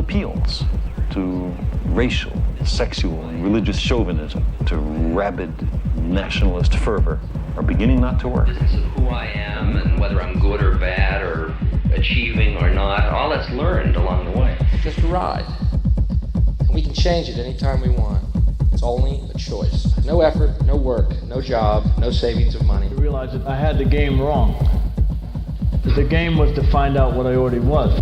appeals to racial, sexual, and religious chauvinism, to rabid nationalist fervor, are beginning not to work. The business of who I am and whether I'm good or bad or achieving or not, all that's learned along the way. Just a ride. And we can change it anytime we want. It's only a choice. No effort, no work, no job, no savings of money. I realized that I had the game wrong. That the game was to find out what I already was.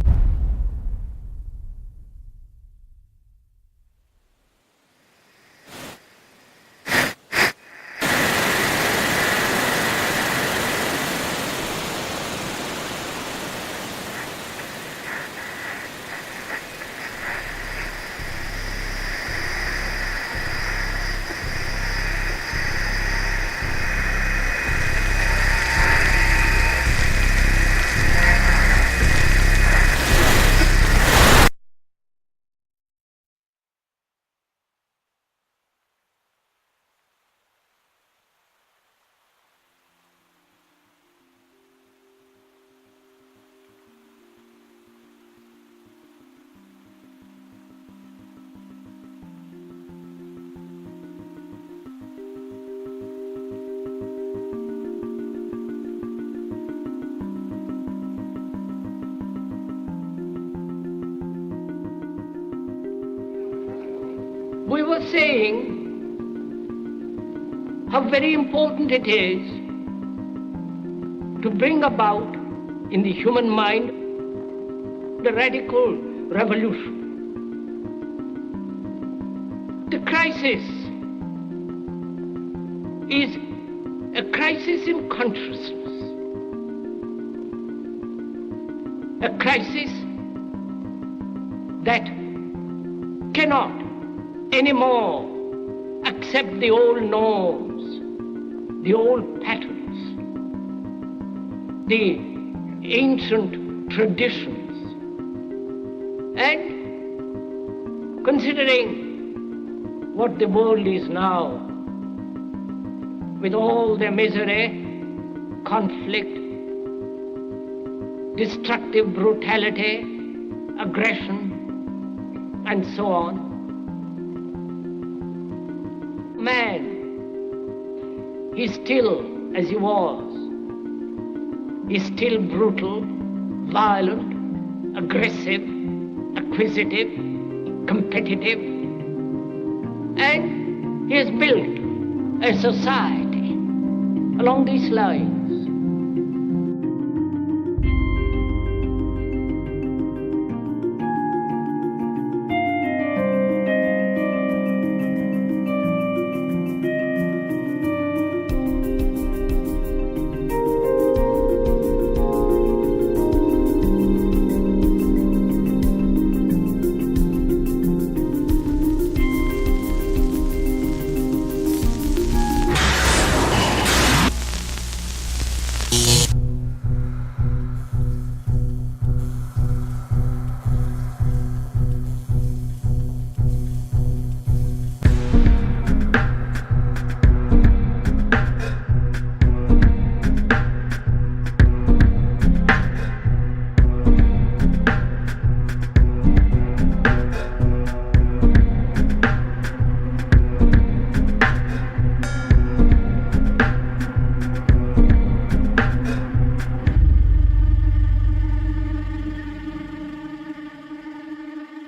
We were saying how very important it is to bring about in the human mind the radical revolution. The crisis is a crisis in consciousness, a crisis that cannot anymore accept the old norms, the old patterns, the ancient traditions. And considering what the world is now, with all the misery, conflict, destructive brutality, aggression, and so on, man is still as he was. He's still brutal, violent, aggressive, acquisitive, competitive, and he has built a society along these lines.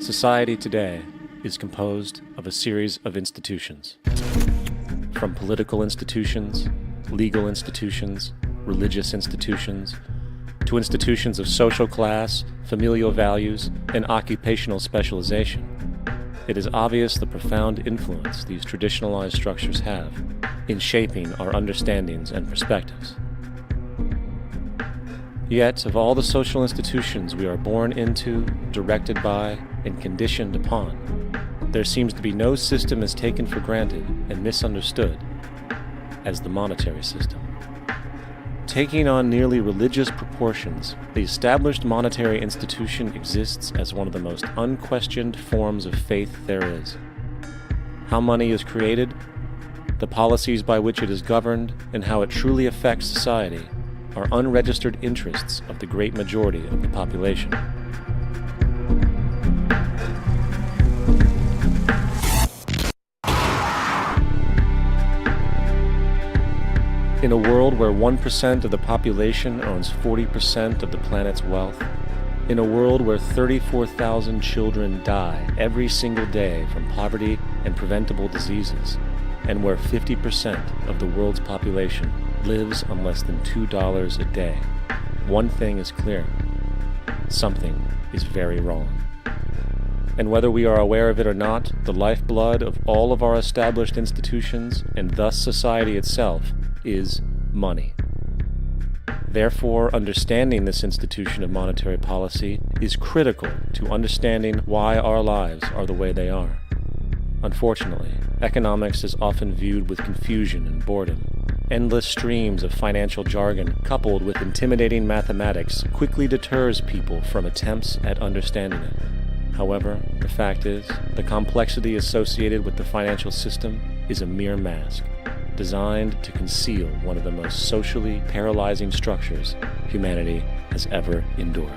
Society today is composed of a series of institutions. From political institutions, legal institutions, religious institutions, to institutions of social class, familial values, and occupational specialization. It is obvious the profound influence these traditionalized structures have in shaping our understandings and perspectives. Yet, of all the social institutions we are born into, directed by, and conditioned upon, there seems to be no system as taken for granted and misunderstood as the monetary system. Taking on nearly religious proportions, the established monetary institution exists as one of the most unquestioned forms of faith there is. How money is created, the policies by which it is governed, and how it truly affects society are unregistered interests of the great majority of the population. In a world where 1% of the population owns 40% of the planet's wealth, in a world where 34,000 children die every single day from poverty and preventable diseases, and where 50% of the world's population lives on less than $2 a day, one thing is clear: something is very wrong. And whether we are aware of it or not, the lifeblood of all of our established institutions, and thus society itself, is money. Therefore, understanding this institution of monetary policy is critical to understanding why our lives are the way they are. Unfortunately, economics is often viewed with confusion and boredom. Endless streams of financial jargon, coupled with intimidating mathematics, quickly deters people from attempts at understanding it. However, the fact is, the complexity associated with the financial system is a mere mask, designed to conceal one of the most socially paralyzing structures humanity has ever endured.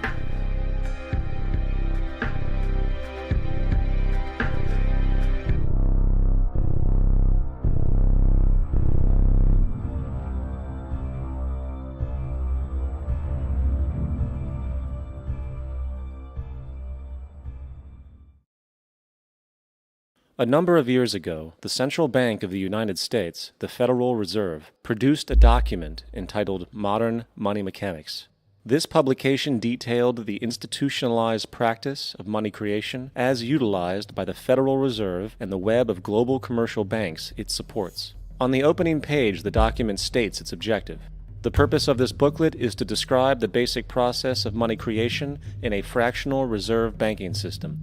A number of years ago, the Central Bank of the United States, the Federal Reserve, produced a document entitled Modern Money Mechanics. This publication detailed the institutionalized practice of money creation as utilized by the Federal Reserve and the web of global commercial banks it supports. On the opening page, the document states its objective. The purpose of this booklet is to describe the basic process of money creation in a fractional reserve banking system.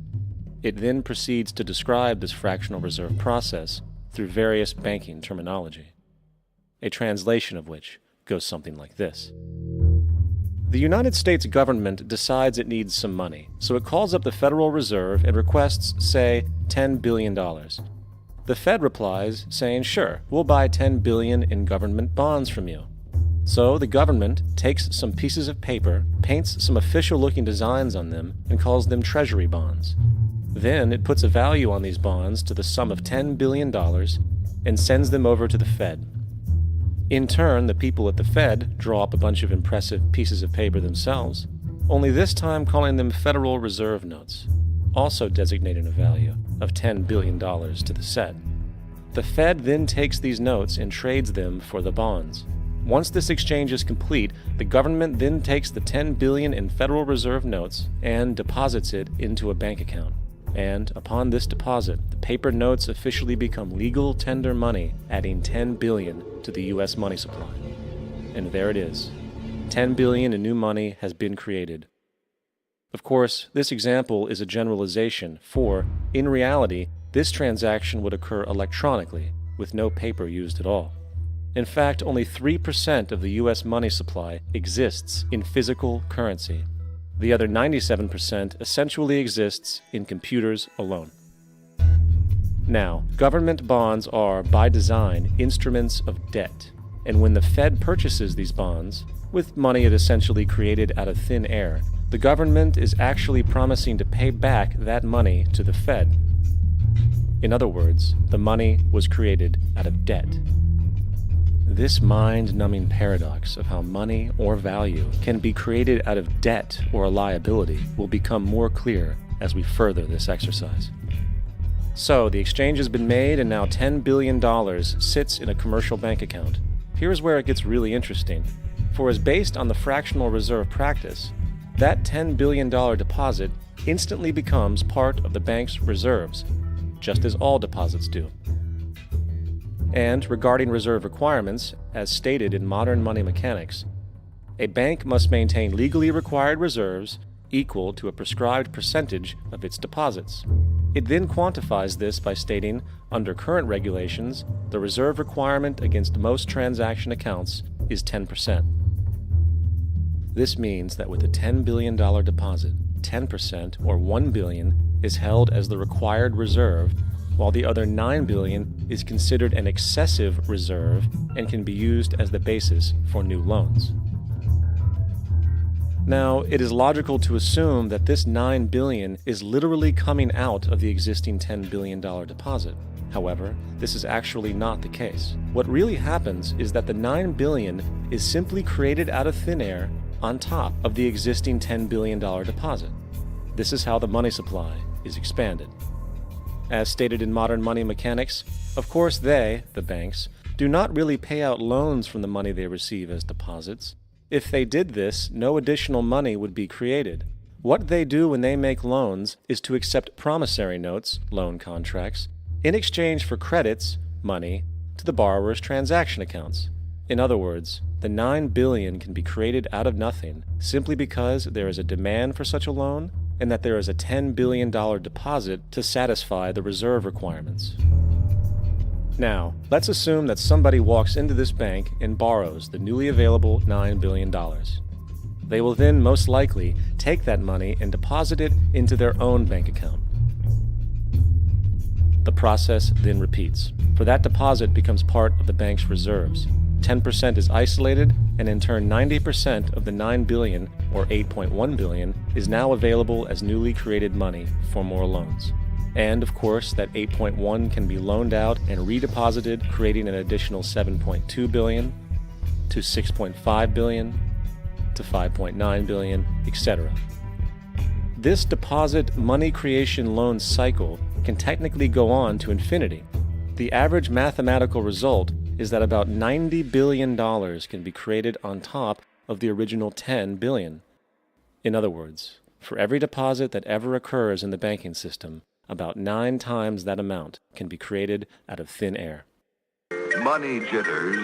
It then proceeds to describe this fractional reserve process through various banking terminology, a translation of which goes something like this. The United States government decides it needs some money, so it calls up the Federal Reserve and requests, say, $10 billion. The Fed replies, saying, sure, we'll buy $10 billion in government bonds from you. So the government takes some pieces of paper, paints some official-looking designs on them, and calls them treasury bonds. Then it puts a value on these bonds to the sum of $10 billion and sends them over to the Fed. In turn, the people at the Fed draw up a bunch of impressive pieces of paper themselves, only this time calling them Federal Reserve notes, also designating a value of $10 billion to the set. The Fed then takes these notes and trades them for the bonds. Once this exchange is complete, the government then takes the $10 billion in Federal Reserve notes and deposits it into a bank account. And upon this deposit, the paper notes officially become legal tender money, adding $10 billion to the U.S. money supply. And there it is. $10 billion in new money has been created. Of course, this example is a generalization, for, in reality, this transaction would occur electronically, with no paper used at all. In fact, only 3% of the U.S. money supply exists in physical currency. The other 97% essentially exists in computers alone. Now, government bonds are, by design, instruments of debt, and when the Fed purchases these bonds, with money it essentially created out of thin air, the government is actually promising to pay back that money to the Fed. In other words, the money was created out of debt. This mind-numbing paradox of how money or value can be created out of debt or a liability will become more clear as we further this exercise. So, the exchange has been made and now $10 billion sits in a commercial bank account. Here's where it gets really interesting. For as based on the fractional reserve practice, that $10 billion deposit instantly becomes part of the bank's reserves, just as all deposits do. And regarding reserve requirements, as stated in Modern Money Mechanics, a bank must maintain legally required reserves equal to a prescribed percentage of its deposits. It then quantifies this by stating, under current regulations, the reserve requirement against most transaction accounts is 10%. This means that with a $10 billion deposit, 10%, or $1 billion, is held as the required reserve, while the other $9 billion is considered an excessive reserve and can be used as the basis for new loans. Now, it is logical to assume that this $9 billion is literally coming out of the existing $10 billion deposit. However, this is actually not the case. What really happens is that the $9 billion is simply created out of thin air on top of the existing $10 billion deposit. This is how the money supply is expanded. As stated in modern money mechanics, of course they, the banks, do not really pay out loans from the money they receive as deposits. If they did this, no additional money would be created. What they do when they make loans is to accept promissory notes, loan contracts, in exchange for credits, money, to the borrower's transaction accounts. In other words, the $9 billion can be created out of nothing simply because there is a demand for such a loan and that there is a $10 billion deposit to satisfy the reserve requirements. Now, let's assume that somebody walks into this bank and borrows the newly available $9 billion. They will then most likely take that money and deposit it into their own bank account. The process then repeats, for that deposit becomes part of the bank's reserves. 10% is isolated, and in turn 90% of the $9 billion, or $8.1 billion, is now available as newly created money for more loans. And of course, that 8.1 can be loaned out and redeposited, creating an additional 7.2 billion, to 6.5 billion, to 5.9 billion, etc. This deposit money creation loan cycle can technically go on to infinity. The average mathematical result is that about $90 billion can be created on top of the original $10 billion. In other words, for every deposit that ever occurs in the banking system, about 9 times that amount can be created out of thin air. Money jitters.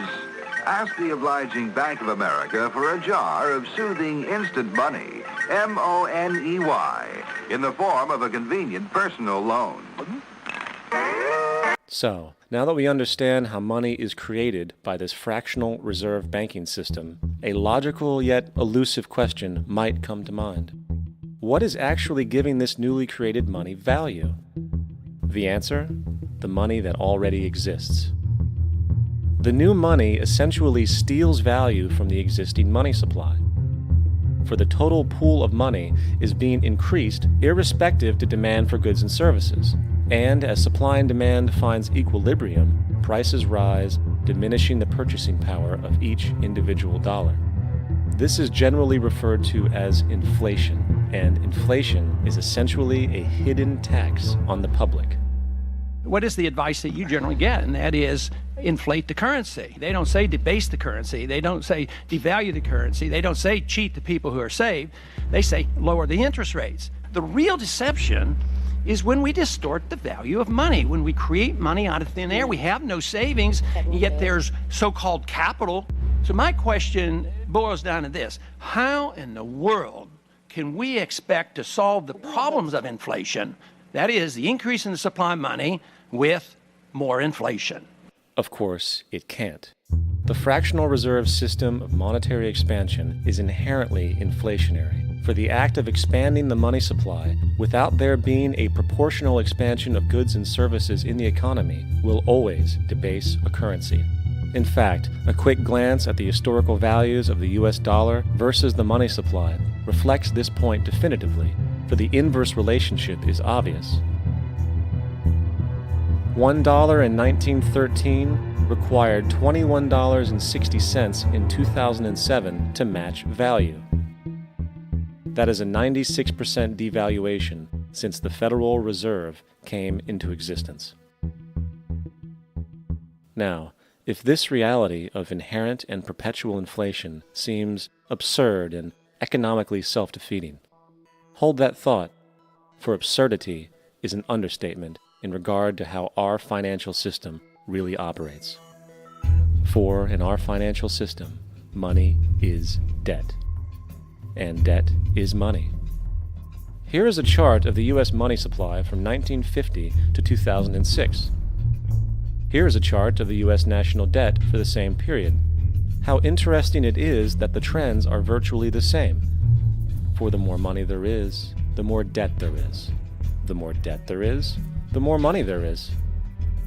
Ask the obliging Bank of America for a jar of soothing instant money, M-O-N-E-Y, in the form of a convenient personal loan. So, now that we understand how money is created by this fractional reserve banking system, a logical yet elusive question might come to mind. What is actually giving this newly created money value? The answer? The money that already exists. The new money essentially steals value from the existing money supply. For the total pool of money is being increased irrespective to demand for goods and services. And as supply and demand finds equilibrium, prices rise, diminishing the purchasing power of each individual dollar. This is generally referred to as inflation, and inflation is essentially a hidden tax on the public. What is the advice that you generally get? And that is inflate the currency. They don't say debase the currency. They don't say devalue the currency. They don't say cheat the people who are saved. They say lower the interest rates. The real deception is when we distort the value of money. When we create money out of thin air, we have no savings, yet there's so-called capital. So my question boils down to this: how in the world can we expect to solve the problems of inflation, that is, the increase in the supply of money, with more inflation? Of course, it can't. The fractional reserve system of monetary expansion is inherently inflationary. For the act of expanding the money supply without there being a proportional expansion of goods and services in the economy will always debase a currency. In fact, a quick glance at the historical values of the US dollar versus the money supply reflects this point definitively, for the inverse relationship is obvious. $1 in 1913 required $21.60 in 2007 to match value. That is a 96% devaluation since the Federal Reserve came into existence. Now, if this reality of inherent and perpetual inflation seems absurd and economically self-defeating, hold that thought, for absurdity is an understatement in regard to how our financial system really operates. For in our financial system, money is debt. And debt is money. Here is a chart of the U.S. money supply from 1950 to 2006. Here is a chart of the U.S. national debt for the same period. How interesting it is that the trends are virtually the same. For the more money there is, the more debt there is. The more debt there is, the more money there is.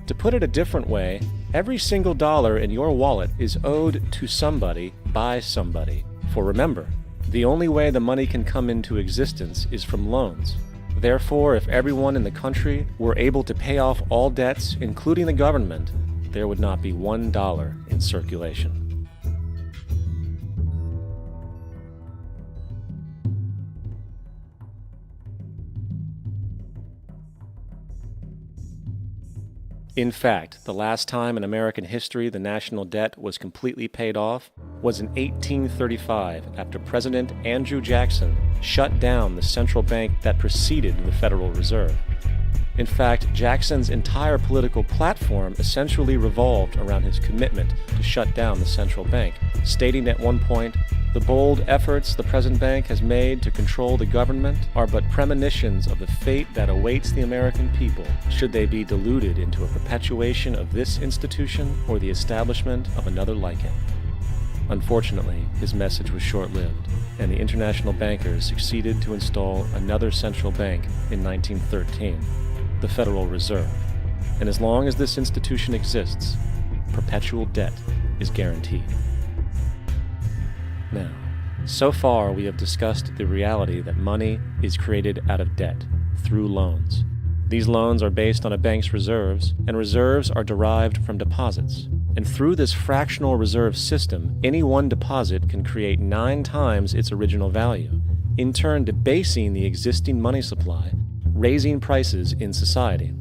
To put it a different way, every single dollar in your wallet is owed to somebody by somebody. For remember, the only way the money can come into existence is from loans. Therefore, if everyone in the country were able to pay off all debts, including the government, there would not be $1 in circulation. In fact, the last time in American history the national debt was completely paid off was in 1835 after President Andrew Jackson shut down the central bank that preceded the Federal Reserve. In fact, Jackson's entire political platform essentially revolved around his commitment to shut down the central bank, stating at one point, "The bold efforts the present bank has made to control the government are but premonitions of the fate that awaits the American people should they be deluded into a perpetuation of this institution or the establishment of another like it." Unfortunately, his message was short-lived, and the international bankers succeeded to install another central bank in 1913, the Federal Reserve. And as long as this institution exists, perpetual debt is guaranteed. Now, so far we have discussed the reality that money is created out of debt, through loans. These loans are based on a bank's reserves, and reserves are derived from deposits. And through this fractional reserve system, any one deposit can create 9 times its original value, in turn debasing the existing money supply, raising prices in society.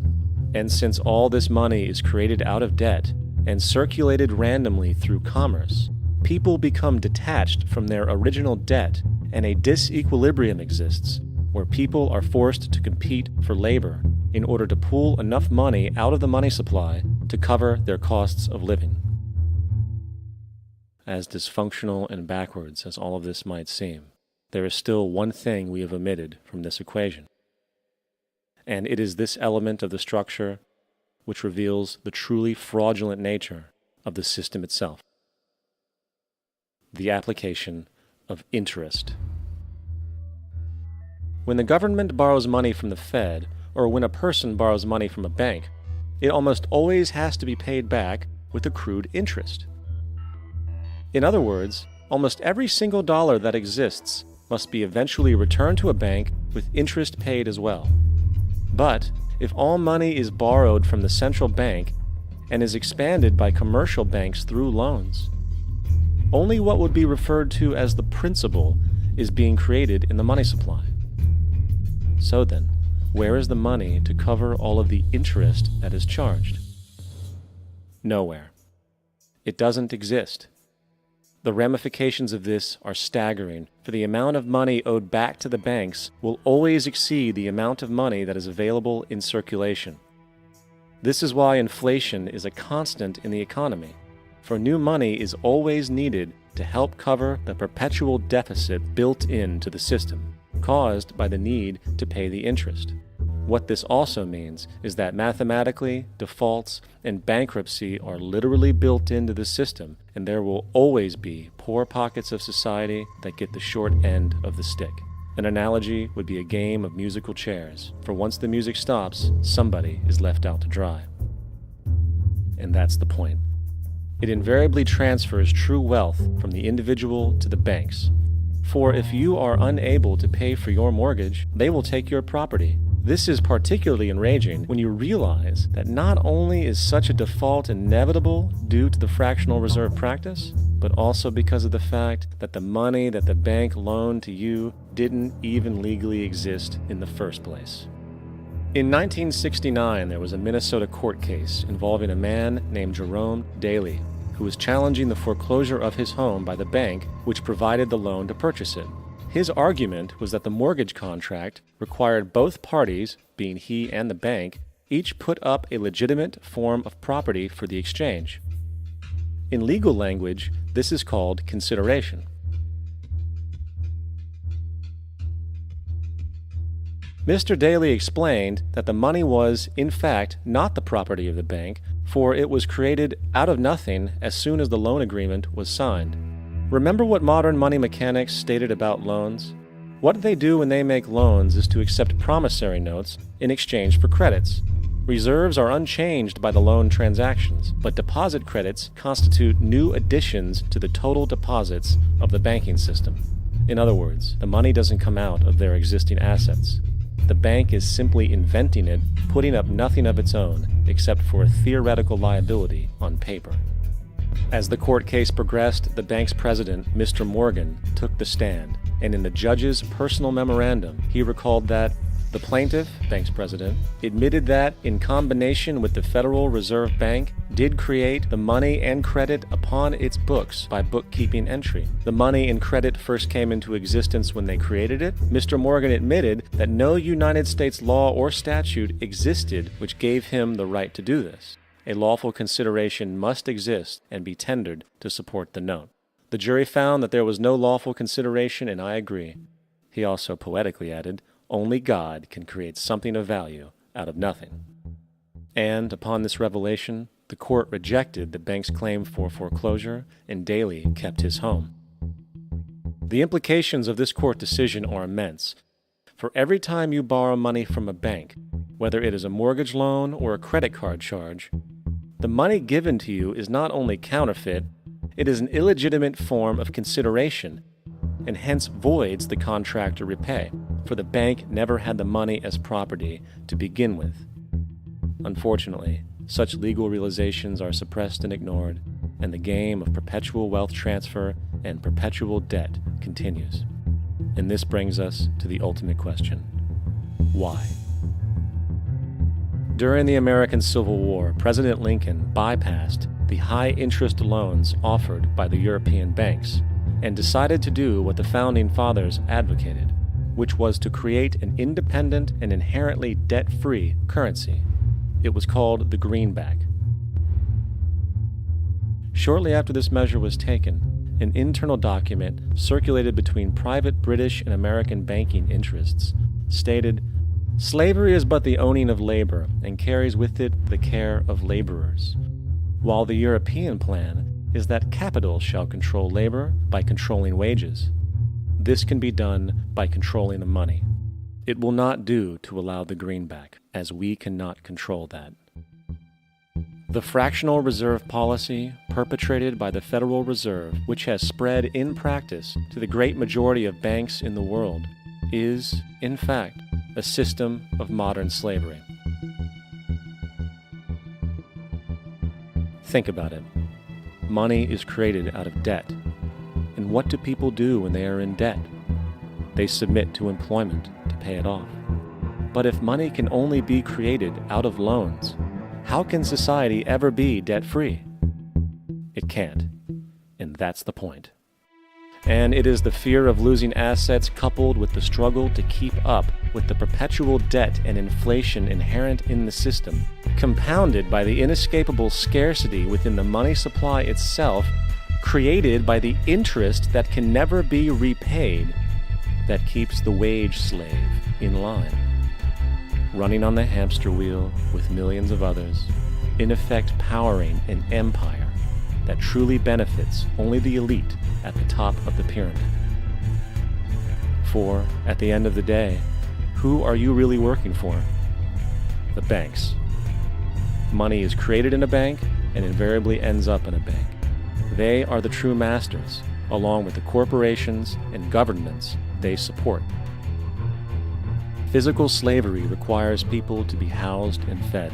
And since all this money is created out of debt and circulated randomly through commerce, people become detached from their original debt, and a disequilibrium exists where people are forced to compete for labor in order to pull enough money out of the money supply to cover their costs of living. As dysfunctional and backwards as all of this might seem, there is still one thing we have omitted from this equation. And it is this element of the structure which reveals the truly fraudulent nature of the system itself: the application of interest. When the government borrows money from the Fed, or when a person borrows money from a bank, it almost always has to be paid back with accrued interest. In other words, almost every single dollar that exists must be eventually returned to a bank with interest paid as well. But if all money is borrowed from the central bank and is expanded by commercial banks through loans, only what would be referred to as the principal is being created in the money supply. So then, where is the money to cover all of the interest that is charged? Nowhere. It doesn't exist. The ramifications of this are staggering, for the amount of money owed back to the banks will always exceed the amount of money that is available in circulation. This is why inflation is a constant in the economy, for new money is always needed to help cover the perpetual deficit built into the system, caused by the need to pay the interest. What this also means is that mathematically, defaults and bankruptcy are literally built into the system, and there will always be poor pockets of society that get the short end of the stick. An analogy would be a game of musical chairs, for once the music stops, somebody is left out to dry. And that's the point. It invariably transfers true wealth from the individual to the banks. For if you are unable to pay for your mortgage, they will take your property. This is particularly enraging when you realize that not only is such a default inevitable due to the fractional reserve practice, but also because of the fact that the money that the bank loaned to you didn't even legally exist in the first place. In 1969, there was a Minnesota court case involving a man named Jerome Daly, who was challenging the foreclosure of his home by the bank which provided the loan to purchase it. His argument was that the mortgage contract required both parties, being he and the bank, each put up a legitimate form of property for the exchange. In legal language, this is called consideration. Mr. Daly explained that the money was, in fact, not the property of the bank, for it was created out of nothing as soon as the loan agreement was signed. Remember what modern money mechanics stated about loans? What they do when they make loans is to accept promissory notes in exchange for credits. Reserves are unchanged by the loan transactions, but deposit credits constitute new additions to the total deposits of the banking system. In other words, the money doesn't come out of their existing assets. The bank is simply inventing it, putting up nothing of its own except for a theoretical liability on paper. As the court case progressed, the bank's president, Mr. Morgan, took the stand, and in the judge's personal memorandum, he recalled that the plaintiff, bank's president, admitted that, in combination with the Federal Reserve Bank, did create the money and credit upon its books by bookkeeping entry. The money and credit first came into existence when they created it. Mr. Morgan admitted that no United States law or statute existed which gave him the right to do this. A lawful consideration must exist and be tendered to support the note. The jury found that there was no lawful consideration, and I agree. He also poetically added, "Only God can create something of value out of nothing." And upon this revelation, the court rejected the bank's claim for foreclosure, and Daly kept his home. The implications of this court decision are immense. For every time you borrow money from a bank, whether it is a mortgage loan or a credit card charge, the money given to you is not only counterfeit, it is an illegitimate form of consideration, and hence voids the contract to repay, for the bank never had the money as property to begin with. Unfortunately, such legal realizations are suppressed and ignored, and the game of perpetual wealth transfer and perpetual debt continues. And this brings us to the ultimate question: why? During the American Civil War, President Lincoln bypassed the high-interest loans offered by the European banks and decided to do what the Founding Fathers advocated, which was to create an independent and inherently debt-free currency. It was called the greenback. Shortly after this measure was taken, an internal document circulated between private British and American banking interests stated, "Slavery is but the owning of labor and carries with it the care of laborers, while the European plan is that capital shall control labor by controlling wages. This can be done by controlling the money. It will not do to allow the greenback, as we cannot control that." The fractional reserve policy perpetrated by the Federal Reserve, which has spread in practice to the great majority of banks in the world, is, in fact, a system of modern slavery. Think about it. Money is created out of debt. And what do people do when they are in debt? They submit to employment to pay it off. But if money can only be created out of loans, how can society ever be debt-free? It can't. And that's the point. And it is the fear of losing assets coupled with the struggle to keep up with the perpetual debt and inflation inherent in the system, compounded by the inescapable scarcity within the money supply itself, created by the interest that can never be repaid, that keeps the wage slave in line, running on the hamster wheel with millions of others, in effect powering an empire that truly benefits only the elite at the top of the pyramid. For, at the end of the day, who are you really working for? The banks. Money is created in a bank and invariably ends up in a bank. They are the true masters, along with the corporations and governments they support. Physical slavery requires people to be housed and fed.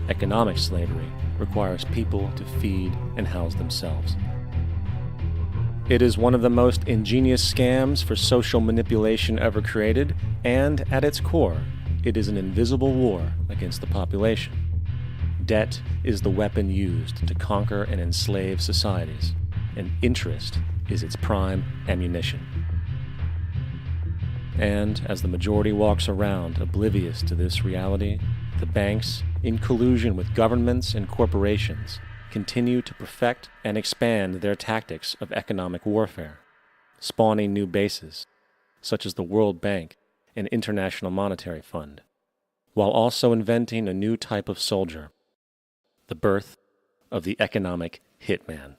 Economic slavery requires people to feed and house themselves. It is one of the most ingenious scams for social manipulation ever created, and at its core, it is an invisible war against the population. Debt is the weapon used to conquer and enslave societies, and interest is its prime ammunition. And as the majority walks around oblivious to this reality, the banks, in collusion with governments and corporations, continue to perfect and expand their tactics of economic warfare, spawning new bases, such as the World Bank and International Monetary Fund, while also inventing a new type of soldier, the birth of the economic hitman.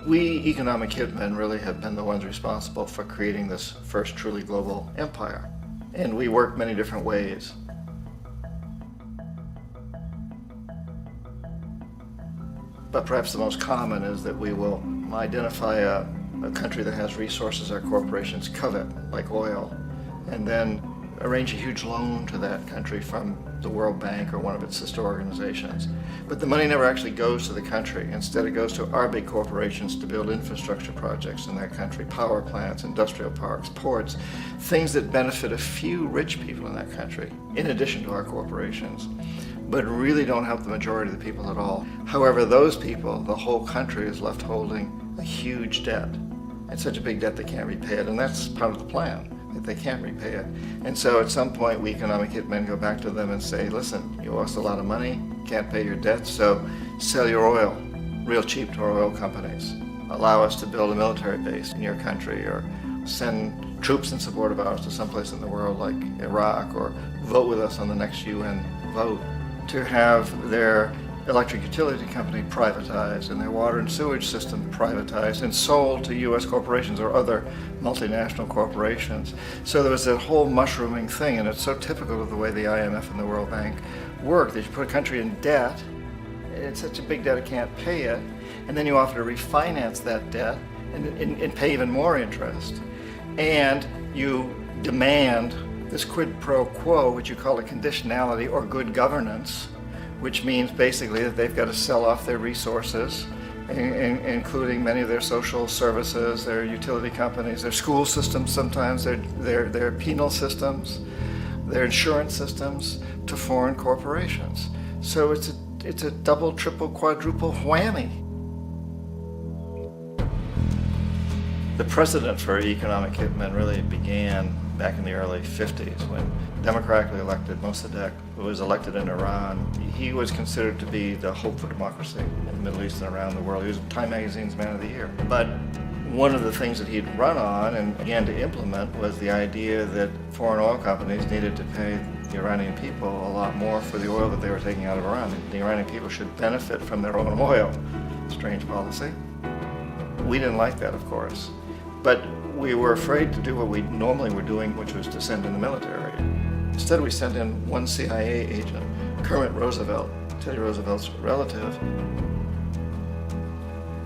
We economic hitmen really have been the ones responsible for creating this first truly global empire. And we work many different ways. but perhaps the most common is that we will identify a country that has resources our corporations covet, like oil, and then arrange a huge loan to that country from the World Bank or one of its sister organizations. But the money never actually goes to the country. Instead, it goes to our big corporations to build infrastructure projects in that country, power plants, industrial parks, ports, things that benefit a few rich people in that country, in addition to our corporations, but really don't help the majority of the people at all. However, those people, the whole country is left holding a huge debt. It's such a big debt they can't repay it, and that's part of the plan. They can't repay it. And so at some point, we economic hitmen go back to them and say, listen, you owe us a lot of money, can't pay your debts, so sell your oil real cheap to our oil companies. Allow us to build a military base in your country, or send troops in support of ours to someplace in the world like Iraq, or vote with us on the next UN vote. To have their electric utility company privatized and their water and sewage system privatized and sold to U.S. corporations or other multinational corporations. So there was that whole mushrooming thing, and it's so typical of the way the IMF and the World Bank work, that you put a country in debt, it's such a big debt it can't pay it, and then you offer to refinance that debt and pay even more interest. And you demand this quid pro quo, which you call a conditionality or good governance, which means basically that they've got to sell off their resources, including many of their social services, their utility companies, their school systems sometimes, their penal systems, their insurance systems, to foreign corporations. So it's a double, triple, quadruple whammy. The precedent for economic hitmen really began back in the early 50s when democratically elected Mossadegh, who was elected in Iran, he was considered to be the hope for democracy in the Middle East and around the world. He was Time Magazine's Man of the Year. But one of the things that he'd run on and began to implement was the idea that foreign oil companies needed to pay the Iranian people a lot more for the oil that they were taking out of Iran. The Iranian people should benefit from their own oil. Strange policy. We didn't like that, of course. But we were afraid to do what we normally were doing, which was to send in the military. Instead, we sent in one CIA agent, Kermit Roosevelt, Teddy Roosevelt's relative.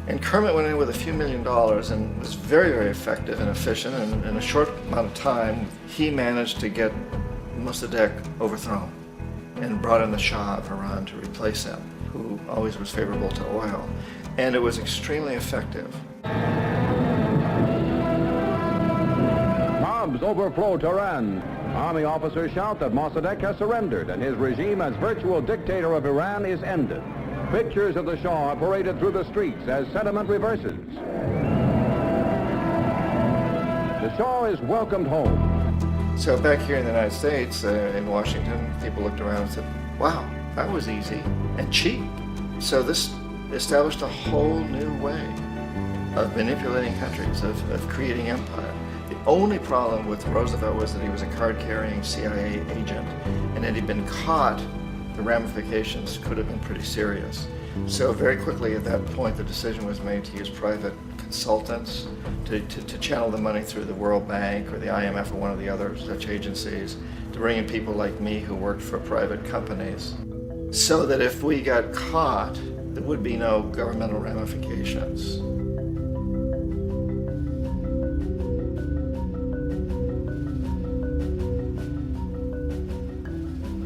And Kermit went in with a few $1 million and was very, very effective and efficient. And in a short amount of time, he managed to get Mossadegh overthrown and brought in the Shah of Iran to replace him, who always was favorable to oil. And it was extremely effective. Mobs overflow Tehran. Army officers shout that Mossadegh has surrendered and his regime as virtual dictator of Iran is ended. Pictures of the Shah are paraded through the streets as sentiment reverses. The Shah is welcomed home. So back here in the United States, in Washington, people looked around and said, wow, that was easy and cheap. So this established a whole new way of manipulating countries, of creating empire. The only problem with Roosevelt was that he was a card-carrying CIA agent, and had he been caught, the ramifications could have been pretty serious. So very quickly at that point, the decision was made to use private consultants to channel the money through the World Bank or the IMF or one of the other such agencies, to bring in people like me who worked for private companies, so that if we got caught, there would be no governmental ramifications.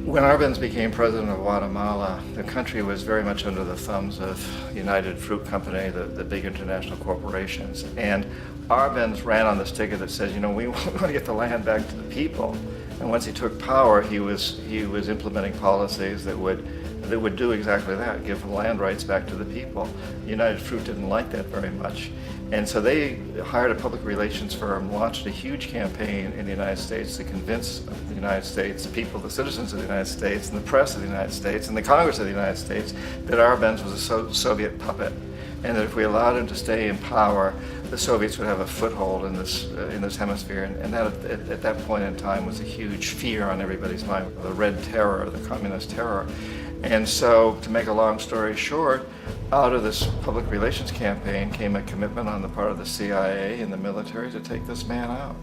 When Arbenz became president of Guatemala, the country was very much under the thumbs of United Fruit Company, the big international corporations. And Arbenz ran on this ticket that says, you know, we want to get the land back to the people. And once he took power, he was implementing policies that would do exactly that, give the land rights back to the people. United Fruit didn't like that very much. And so they hired a public relations firm, launched a huge campaign in the United States to convince the United States, the people, the citizens of the United States, and the press of the United States, and the Congress of the United States, that Arbenz was a Soviet puppet, and that if we allowed him to stay in power, the Soviets would have a foothold in this hemisphere. And that at that point in time was a huge fear on everybody's mind, the Red Terror, the Communist terror. And so, to make a long story short, out of this public relations campaign came a commitment on the part of the CIA and the military to take this man out.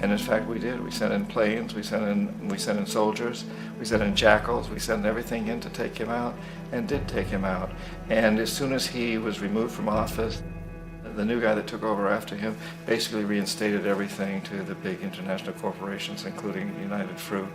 And in fact, we did. We sent in planes, we sent in soldiers, we sent in jackals, we sent everything in to take him out, and did take him out. And as soon as he was removed from office, the new guy that took over after him basically reinstated everything to the big international corporations, including United Fruit.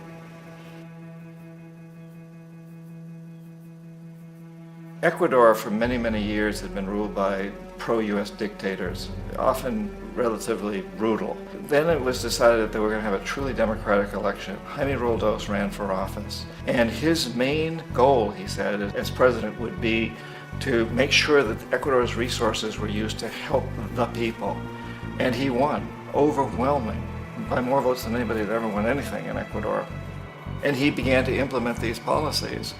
Ecuador for many, many years had been ruled by pro-US dictators, often relatively brutal. Then it was decided that they were going to have a truly democratic election. Jaime Roldos ran for office. And his main goal, he said, as president would be to make sure that Ecuador's resources were used to help the people. And he won, overwhelming, by more votes than anybody had ever won anything in Ecuador. And he began to implement these policies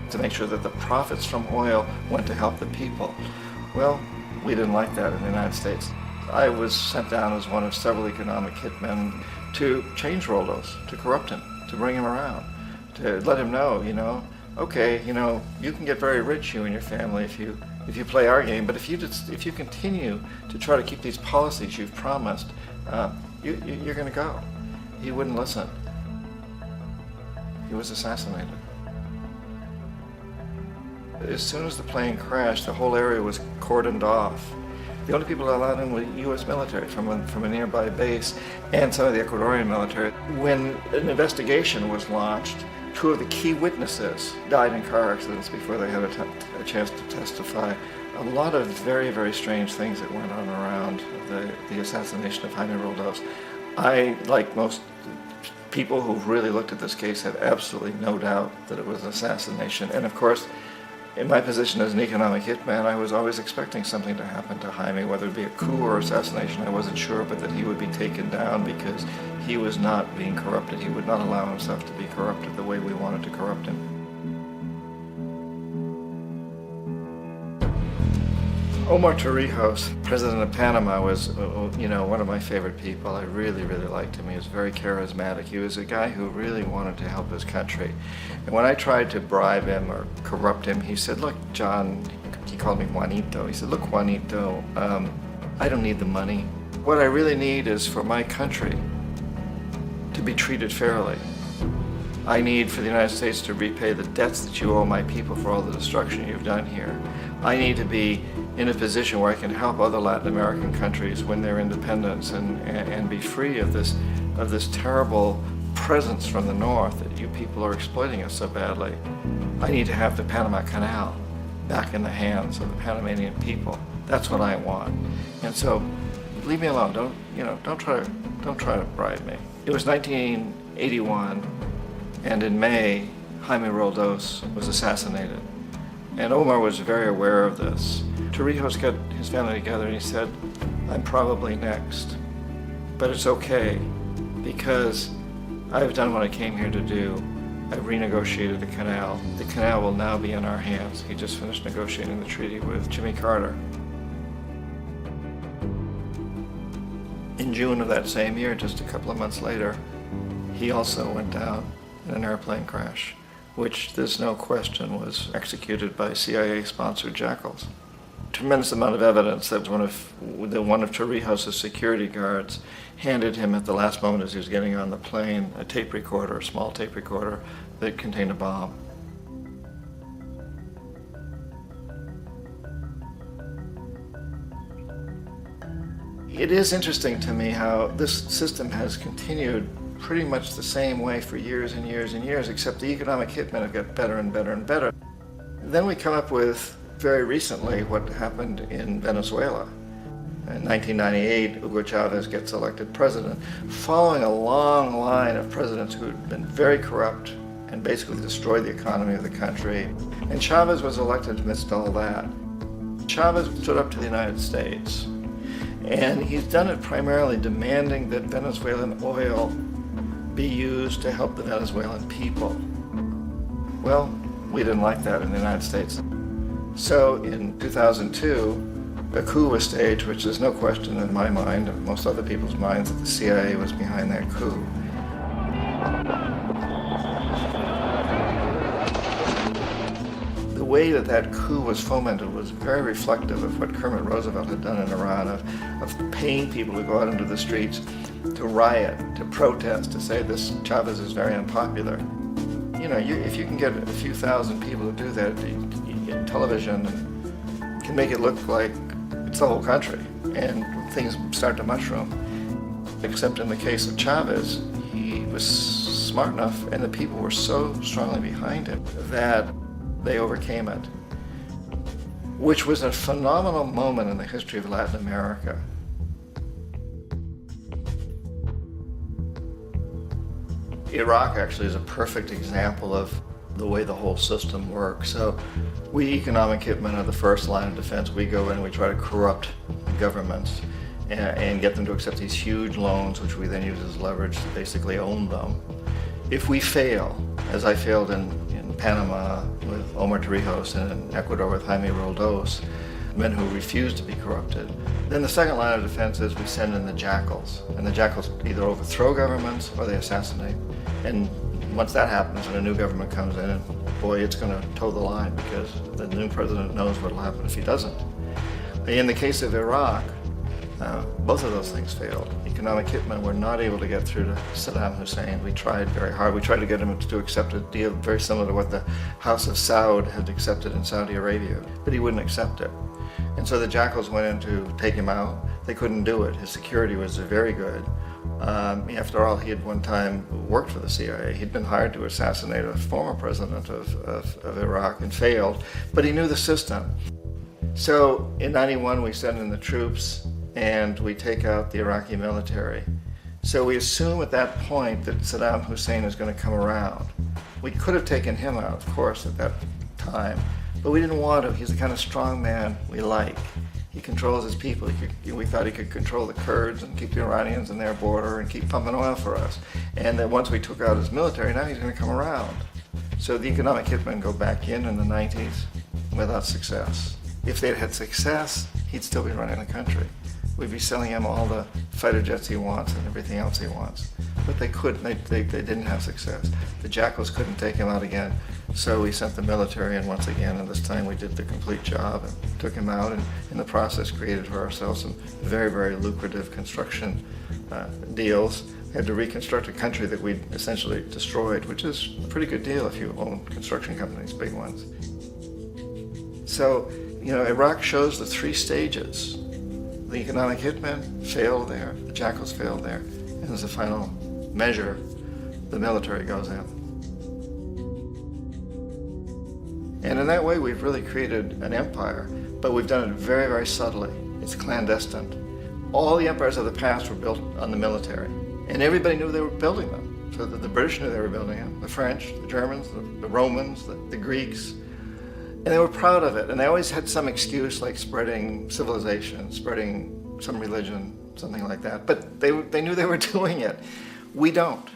to make sure that the profits from oil went to help the people. Well, we didn't like that in the United States. I was sent down as one of several economic hitmen to change Roldos, to corrupt him, to bring him around, to let him know, okay, you can get very rich, you and your family, if you play our game, but if you continue to try to keep these policies you've promised, you're going to go. He wouldn't listen. He was assassinated. As soon as the plane crashed, the whole area was cordoned off. The only people allowed in were U.S. military from a nearby base and some of the Ecuadorian military. When an investigation was launched, 2 of the key witnesses died in car accidents before they had a chance to testify. A lot of very, very strange things that went on around the assassination of Jaime Roldos. I, like most people who've really looked at this case, have absolutely no doubt that it was an assassination. And of course, in my position as an economic hitman, I was always expecting something to happen to Jaime, whether it be a coup or assassination, I wasn't sure, but that he would be taken down because he was not being corrupted. He would not allow himself to be corrupted the way we wanted to corrupt him. Omar Torrijos, president of Panama, was one of my favorite people. I really, really liked him. He was very charismatic. He was a guy who really wanted to help his country. And when I tried to bribe him or corrupt him, he said, look, John, he called me Juanito. He said, look, Juanito, I don't need the money. What I really need is for my country to be treated fairly. I need for the United States to repay the debts that you owe my people for all the destruction you've done here. I need to be in a position where I can help other Latin American countries win their independence and be free of this terrible presence from the north that you people are exploiting us so badly. I need to have the Panama Canal back in the hands of the Panamanian people. That's what I want. And so, leave me alone. Don't try to bribe me. It was 1981, and in May, Jaime Roldos was assassinated. And Omar was very aware of this. Torrijos got his family together and he said, I'm probably next, but it's okay because I've done what I came here to do. I've renegotiated the canal. The canal will now be in our hands. He just finished negotiating the treaty with Jimmy Carter. In June of that same year, just a couple of months later, he also went down in an airplane crash, which there's no question was executed by CIA-sponsored jackals. Tremendous amount of evidence that one of Torrijos' security guards handed him at the last moment as he was getting on the plane a tape recorder, a small tape recorder that contained a bomb. It is interesting to me how this system has continued pretty much the same way for years and years and years, except the economic hitmen have got better and better and better. Then we come up with, very recently, what happened in Venezuela. In 1998, Hugo Chavez gets elected president, following a long line of presidents who had been very corrupt and basically destroyed the economy of the country. And Chavez was elected amidst all that. Chavez stood up to the United States, and he's done it primarily demanding that Venezuelan oil be used to help the Venezuelan people. Well, we didn't like that in the United States. So in 2002, a coup was staged, which there's no question in my mind, and most other people's minds, that the CIA was behind that coup. The way that that coup was fomented was very reflective of what Kermit Roosevelt had done in Iran, of paying people to go out into the streets to riot, to protest, to say this Chavez is very unpopular. You know, if you can get a few thousand people to do that in television, can make it look like it's the whole country, and things start to mushroom. Except in the case of Chavez, he was smart enough, and the people were so strongly behind him that they overcame it, which was a phenomenal moment in the history of Latin America. Iraq actually is a perfect example of the way the whole system works. So we economic hitmen are the first line of defense. We go in and we try to corrupt governments and get them to accept these huge loans, which we then use as leverage to basically own them. If we fail, as I failed in Panama with Omar Torrijos and in Ecuador with Jaime Roldos, men who refused to be corrupted, then the second line of defense is we send in the jackals. And the jackals either overthrow governments or they assassinate. And once that happens and a new government comes in, and boy, it's going to toe the line because the new president knows what will happen if he doesn't. In the case of Iraq, both of those things failed. Economic hitmen were not able to get through to Saddam Hussein. We tried very hard. We tried to get him to accept a deal very similar to what the House of Saud had accepted in Saudi Arabia, but he wouldn't accept it. And so the jackals went in to take him out. They couldn't do it. His security was very good. After all, he had one time worked for the CIA. He'd been hired to assassinate a former president of Iraq and failed, but he knew the system. So in '91, we send in the troops and we take out the Iraqi military. So we assume at that point that Saddam Hussein is going to come around. We could have taken him out, of course, at that time, but we didn't want to. He's the kind of strong man we like. He controls his people. We thought he could control the Kurds and keep the Iranians in their border and keep pumping oil for us. And that once we took out his military, now he's going to come around. So the economic hitmen go back in the 90s without success. If they'd had success, he'd still be running the country. We'd be selling him all the fighter jets he wants and everything else he wants. But they couldn't, they didn't have success. The jackals couldn't take him out again, so we sent the military in once again, and this time we did the complete job and took him out, and in the process created for ourselves some very, very lucrative construction deals. We had to reconstruct a country that we'd essentially destroyed, which is a pretty good deal if you own construction companies, big ones. So, you know, Iraq shows the three stages. The economic hitmen failed there, the jackals failed there, and as a final measure, the military goes in. And in that way, we've really created an empire, but we've done it very, very subtly. It's clandestine. All the empires of the past were built on the military, and everybody knew they were building them. So the British knew they were building them, the French, the Germans, the Romans, the Greeks. And they were proud of it, and they always had some excuse like spreading civilization, spreading some religion, something like that. But they knew they were doing it. We don't.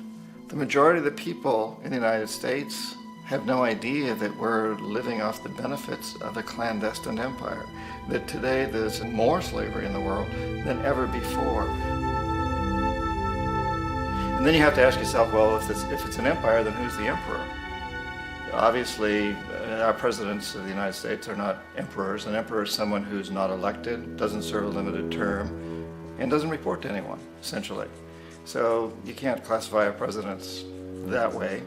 The majority of the people in the United States have no idea that we're living off the benefits of a clandestine empire, that today there's more slavery in the world than ever before. And then you have to ask yourself, well, if it's an empire, then who's the emperor? Obviously, our presidents of the United States are not emperors. An emperor is someone who's not elected, doesn't serve a limited term, and doesn't report to anyone, essentially. So you can't classify our presidents that way.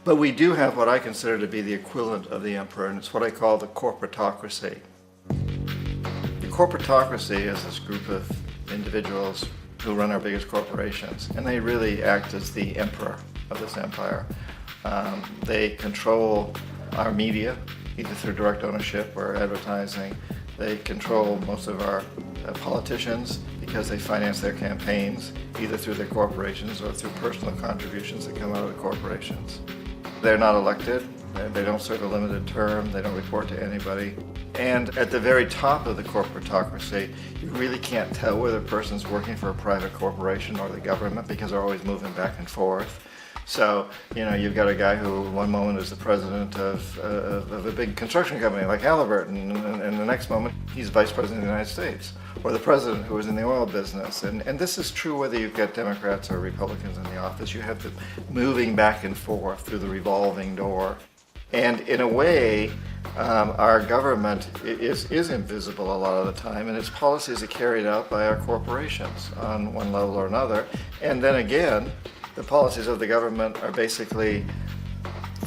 But we do have what I consider to be the equivalent of the emperor, and it's what I call the corporatocracy. The corporatocracy is this group of individuals who run our biggest corporations, and they really act as the emperor of this empire. They control our media, either through direct ownership or advertising. They control most of our politicians because they finance their campaigns, either through their corporations or through personal contributions that come out of the corporations. They're not elected, they don't serve a limited term, they don't report to anybody. And at the very top of the corporatocracy, you really can't tell whether a person's working for a private corporation or the government because they're always moving back and forth. So, you know, you've got a guy who one moment is the president of a big construction company like Halliburton, and the next moment he's vice president of the United States, or the president who was in the oil business. And this is true whether you've got Democrats or Republicans in the office. You have them moving back and forth through the revolving door. And in a way, our government is invisible a lot of the time, and its policies are carried out by our corporations on one level or another. And then again, the policies of the government are basically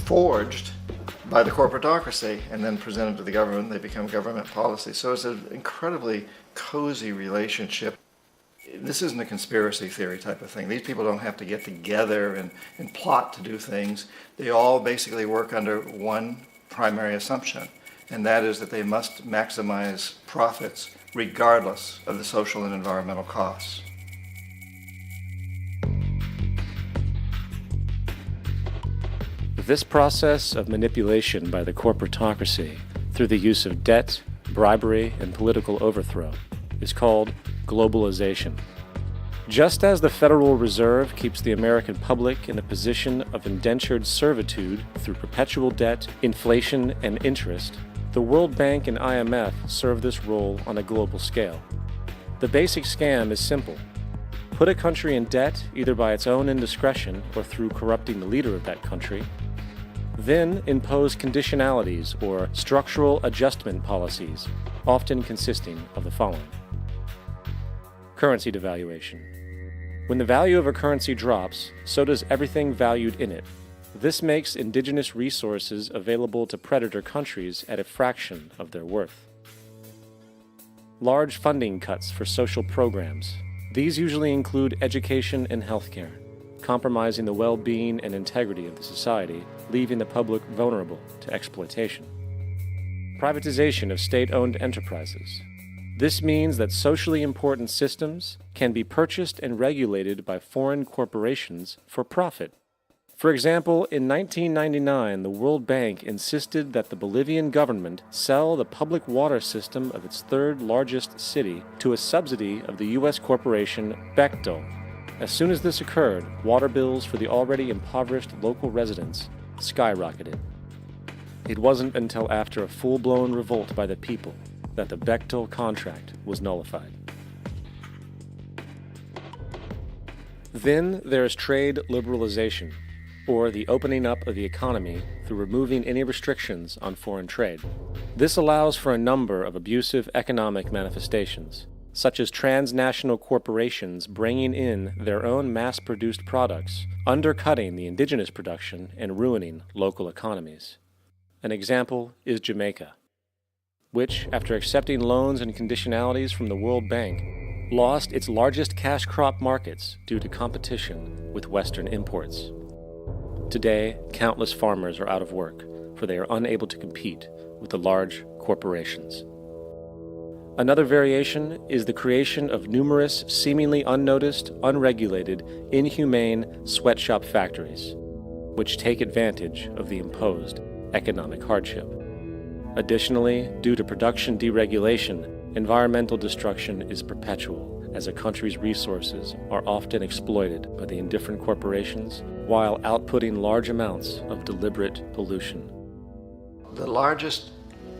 forged by the corporatocracy and then presented to the government. They become government policy. So it's an incredibly cozy relationship. This isn't a conspiracy theory type of thing. These people don't have to get together and plot to do things. They all basically work under one primary assumption, and that is that they must maximize profits regardless of the social and environmental costs. This process of manipulation by the corporatocracy through the use of debt, bribery, and political overthrow is called globalization. Just as the Federal Reserve keeps the American public in a position of indentured servitude through perpetual debt, inflation, and interest, the World Bank and IMF serve this role on a global scale. The basic scam is simple. Put a country in debt either by its own indiscretion or through corrupting the leader of that country, then impose conditionalities or structural adjustment policies, often consisting of the following. Currency devaluation. When the value of a currency drops, so does everything valued in it. This makes indigenous resources available to predator countries at a fraction of their worth. Large funding cuts for social programs. These usually include education and healthcare, compromising the well-being and integrity of the society, leaving the public vulnerable to exploitation. Privatization of state-owned enterprises. This means that socially important systems can be purchased and regulated by foreign corporations for profit. For example, in 1999, the World Bank insisted that the Bolivian government sell the public water system of its third largest city to a subsidy of the U.S. corporation Bechtel. As soon as this occurred, water bills for the already impoverished local residents skyrocketed. It wasn't until after a full-blown revolt by the people that the Bechtel contract was nullified. Then there is trade liberalization, or the opening up of the economy through removing any restrictions on foreign trade. This allows for a number of abusive economic manifestations, such as transnational corporations bringing in their own mass-produced products, undercutting the indigenous production and ruining local economies. An example is Jamaica, which, after accepting loans and conditionalities from the World Bank, lost its largest cash crop markets due to competition with Western imports. Today, countless farmers are out of work, for they are unable to compete with the large corporations. Another variation is the creation of numerous seemingly unnoticed, unregulated, inhumane sweatshop factories, which take advantage of the imposed economic hardship. Additionally, due to production deregulation, environmental destruction is perpetual, as a country's resources are often exploited by the indifferent corporations while outputting large amounts of deliberate pollution. The largest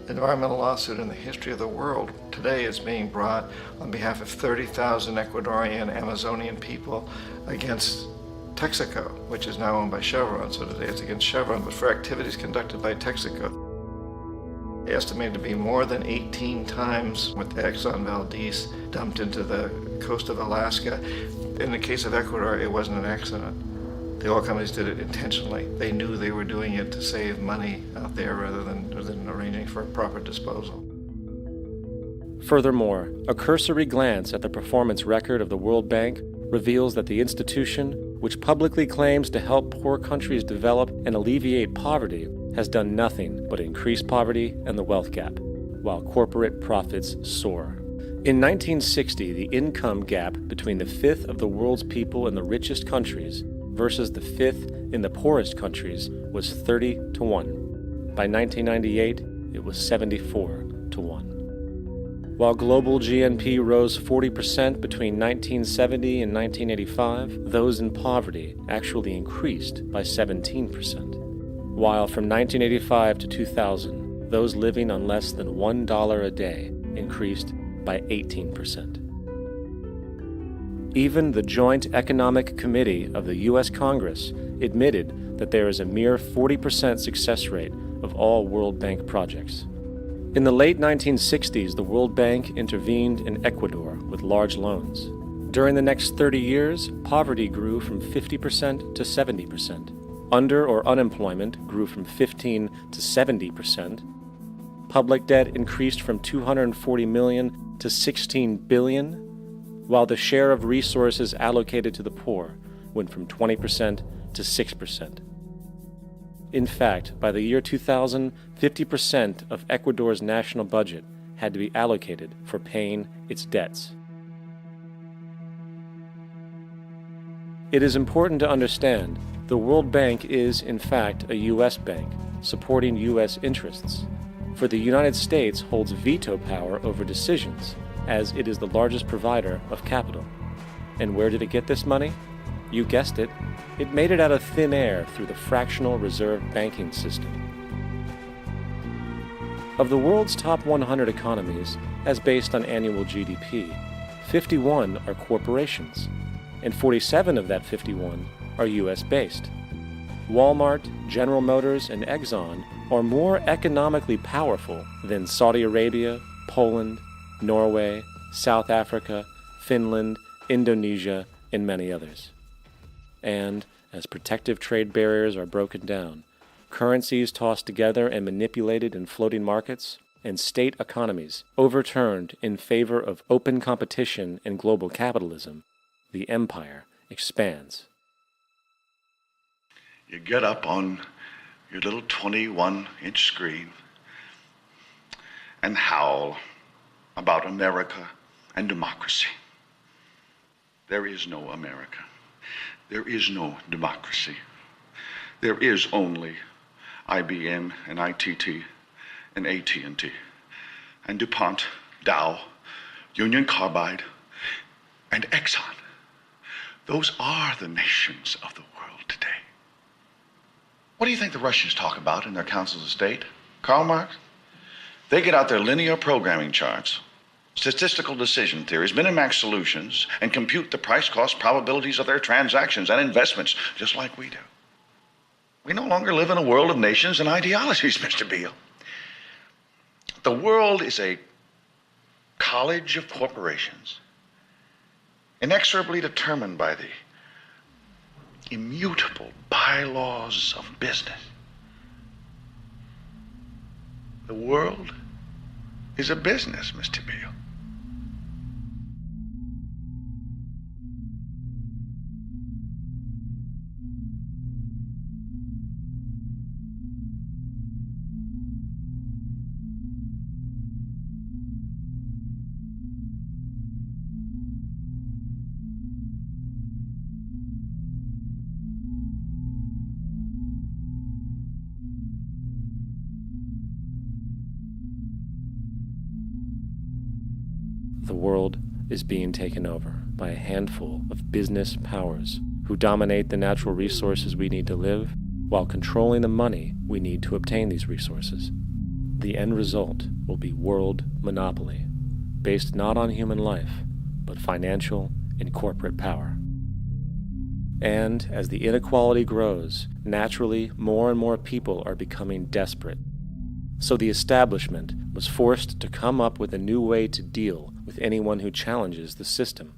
environmental lawsuit in the history of the world today is being brought on behalf of 30,000 Ecuadorian Amazonian people against Texaco, which is now owned by Chevron. So today it's against Chevron, but for activities conducted by Texaco. Estimated to be more than 18 times what the Exxon Valdez dumped into the coast of Alaska. In the case of Ecuador, it wasn't an accident. The oil companies did it intentionally. They knew they were doing it to save money out there rather than arranging for a proper disposal. Furthermore, a cursory glance at the performance record of the World Bank reveals that the institution, which publicly claims to help poor countries develop and alleviate poverty, has done nothing but increase poverty and the wealth gap, while corporate profits soar. In 1960, the income gap between the fifth of the world's people in the richest countries versus the fifth in the poorest countries was 30 to 1. By 1998, it was 74 to 1. While global GNP rose 40% between 1970 and 1985, those in poverty actually increased by 17%. While from 1985 to 2000, those living on less than $1 a day increased by 18%. Even the Joint Economic Committee of the U.S. Congress admitted that there is a mere 40% success rate of all World Bank projects. In the late 1960s, the World Bank intervened in Ecuador with large loans. During the next 30 years, poverty grew from 50% to 70%. Under or unemployment grew from 15 to 70%. Public debt increased from 240 million to 16 billion, while the share of resources allocated to the poor went from 20% to 6%. In fact, by the year 2000, 50% of Ecuador's national budget had to be allocated for paying its debts. It is important to understand the World Bank is, in fact, a U.S. bank, supporting U.S. interests. For the United States holds veto power over decisions, as it is the largest provider of capital. And where did it get this money? You guessed it. It made it out of thin air through the fractional reserve banking system. Of the world's top 100 economies, as based on annual GDP, 51 are corporations, and 47 of that 51 are U.S.-based. Walmart, General Motors, and Exxon are more economically powerful than Saudi Arabia, Poland, Norway, South Africa, Finland, Indonesia, and many others. And, as protective trade barriers are broken down, currencies tossed together and manipulated in floating markets, and state economies overturned in favor of open competition and global capitalism, the empire expands. You get up on your little 21-inch screen and howl about America and democracy. There is no America. There is no democracy. There is only IBM and ITT and AT&T and DuPont, Dow, Union Carbide, and Exxon. Those are the nations of the world today. What do you think the Russians talk about in their councils of state? Karl Marx? They get out their linear programming charts, statistical decision theories, Minimax solutions, and compute the price-cost probabilities of their transactions and investments, just like we do. We no longer live in a world of nations and ideologies, Mr. Beale. The world is a college of corporations, inexorably determined by the immutable bylaws of business. The world is a business, Mr. Beale. The world is being taken over by a handful of business powers who dominate the natural resources we need to live while controlling the money we need to obtain these resources. The end result will be world monopoly, based not on human life, but financial and corporate power. And as the inequality grows, naturally more and more people are becoming desperate. So the establishment was forced to come up with a new way to deal with anyone who challenges the system.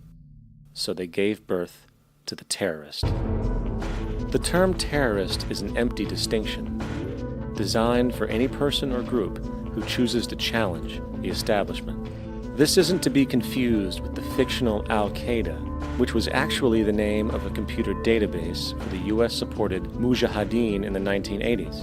So they gave birth to the terrorist. The term terrorist is an empty distinction, designed for any person or group who chooses to challenge the establishment. This isn't to be confused with the fictional Al-Qaeda, which was actually the name of a computer database for the US-supported Mujahideen in the 1980s.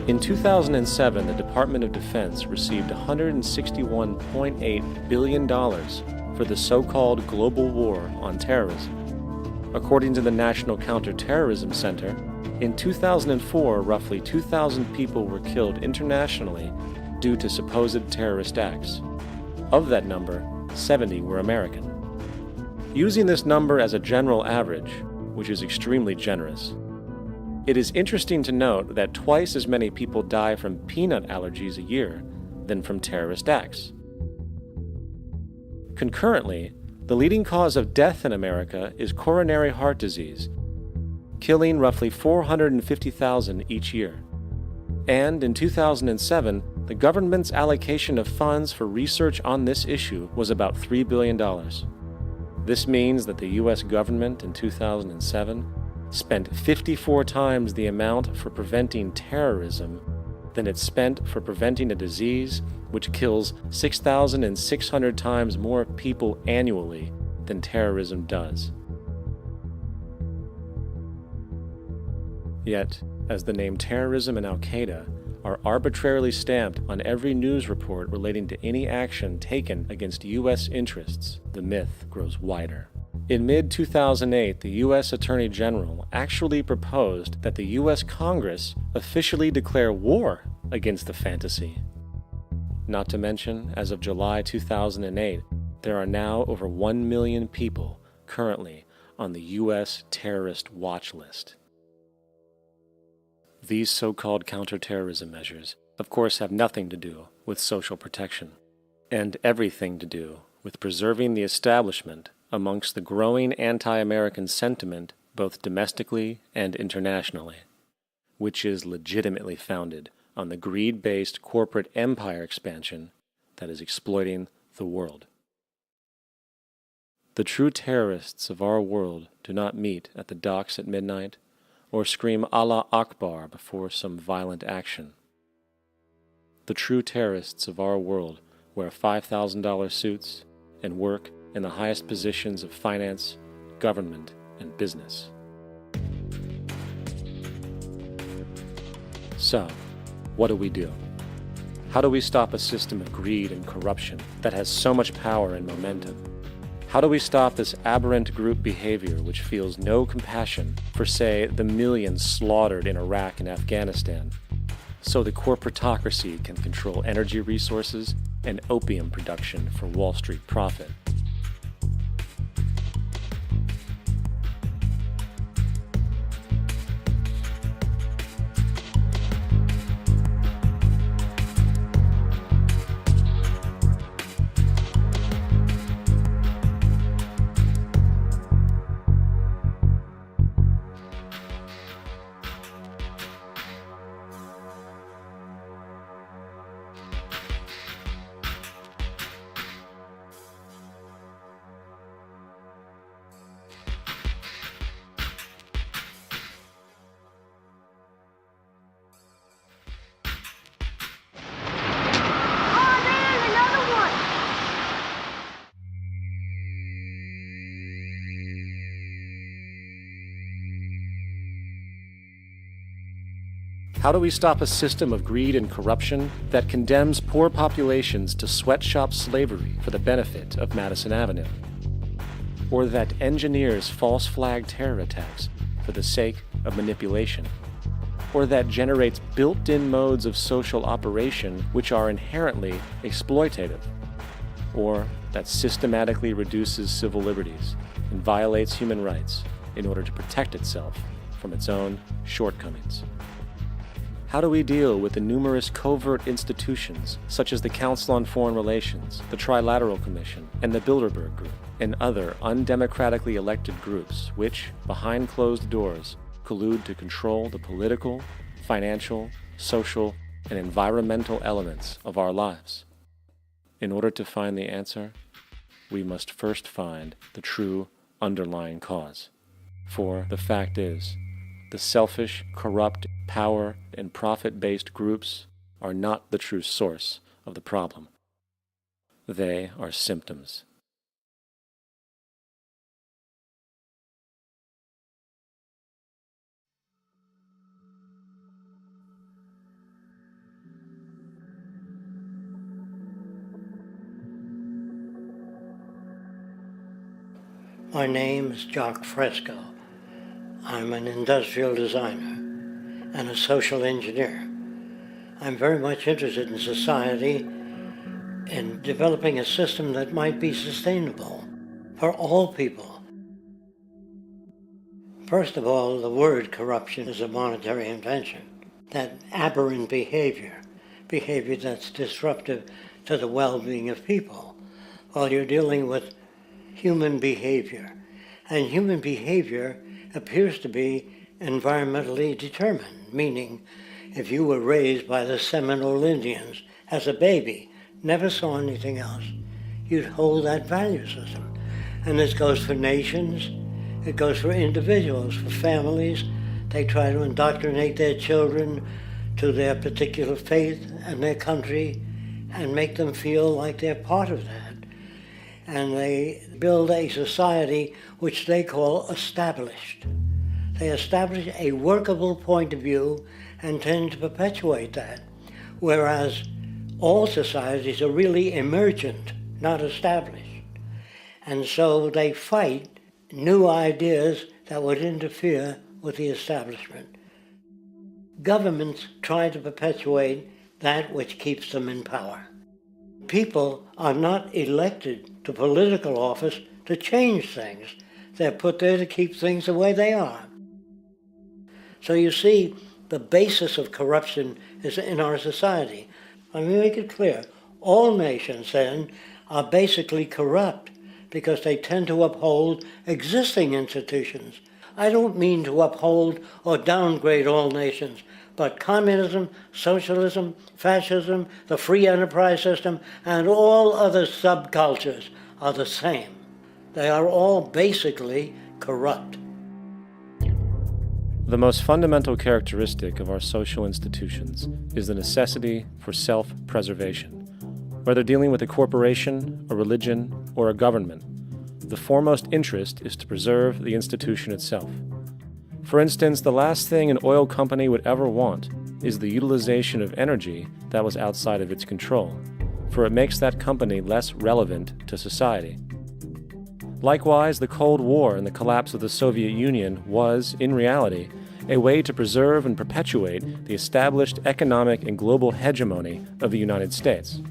In 2007, the Department of Defense received $161.8 billion for the so-called global war on terrorism. According to the National Counterterrorism Center, in 2004, roughly 2,000 people were killed internationally due to supposed terrorist acts. Of that number, 70 were American. Using this number as a general average, which is extremely generous, it is interesting to note that twice as many people die from peanut allergies a year than from terrorist acts. Concurrently, the leading cause of death in America is coronary heart disease, killing roughly 450,000 each year. And in 2007, the government's allocation of funds for research on this issue was about $3 billion. This means that the U.S. government in 2007 spent 54 times the amount for preventing terrorism than it spent for preventing a disease which kills 6,600 times more people annually than terrorism does. Yet, as the name terrorism and Al-Qaeda are arbitrarily stamped on every news report relating to any action taken against U.S. interests, the myth grows wider. In mid-2008, the U.S. Attorney General actually proposed that the U.S. Congress officially declare war against the fantasy. Not to mention, as of July 2008, there are now over 1 million people currently on the U.S. terrorist watch list. These so-called counterterrorism measures, of course, have nothing to do with social protection, and everything to do with preserving the establishment amongst the growing anti-American sentiment both domestically and internationally, which is legitimately founded on the greed-based corporate empire expansion that is exploiting the world. The true terrorists of our world do not meet at the docks at midnight or scream Allah Akbar before some violent action. The true terrorists of our world wear $5,000 suits and work in the highest positions of finance, government, and business. So, what do we do? How do we stop a system of greed and corruption that has so much power and momentum? How do we stop this aberrant group behavior which feels no compassion for, say, the millions slaughtered in Iraq and Afghanistan, so the corporatocracy can control energy resources and opium production for Wall Street profit? How do we stop a system of greed and corruption that condemns poor populations to sweatshop slavery for the benefit of Madison Avenue? Or that engineers false flag terror attacks for the sake of manipulation? Or that generates built-in modes of social operation which are inherently exploitative? Or that systematically reduces civil liberties and violates human rights in order to protect itself from its own shortcomings? How do we deal with the numerous covert institutions, such as the Council on Foreign Relations, the Trilateral Commission, and the Bilderberg Group, and other undemocratically elected groups which, behind closed doors, collude to control the political, financial, social, and environmental elements of our lives? In order to find the answer, we must first find the true underlying cause. For the fact is, the selfish, corrupt, power, and profit-based groups are not the true source of the problem. They are symptoms. My name is Jock Fresco. I'm an industrial designer and a social engineer. I'm very much interested in society and developing a system that might be sustainable for all people. First of all, the word corruption is a monetary invention. That aberrant behavior that's disruptive to the well-being of people, Well, you're dealing with human behavior. And human behavior appears to be environmentally determined, meaning if you were raised by the Seminole Indians as a baby, never saw anything else, you'd hold that value system. And this goes for nations, it goes for individuals, for families. They try to indoctrinate their children to their particular faith and their country and make them feel like they're part of that. And they build a society which they call established. They establish a workable point of view and tend to perpetuate that, whereas all societies are really emergent, not established. And so they fight new ideas that would interfere with the establishment. Governments try to perpetuate that which keeps them in power. People are not elected to political office to change things. They're put there to keep things the way they are. So you see, the basis of corruption is in our society. Let me make it clear. All nations, then, are basically corrupt because they tend to uphold existing institutions. I don't mean to uphold or downgrade all nations, but communism, socialism, fascism, the free enterprise system, and all other subcultures are the same. They are all basically corrupt. The most fundamental characteristic of our social institutions is the necessity for self-preservation. Whether dealing with a corporation, a religion, or a government, the foremost interest is to preserve the institution itself. For instance, the last thing an oil company would ever want is the utilization of energy that was outside of its control, for it makes that company less relevant to society. Likewise, the Cold War and the collapse of the Soviet Union was, in reality, a way to preserve and perpetuate the established economic and global hegemony of the United States.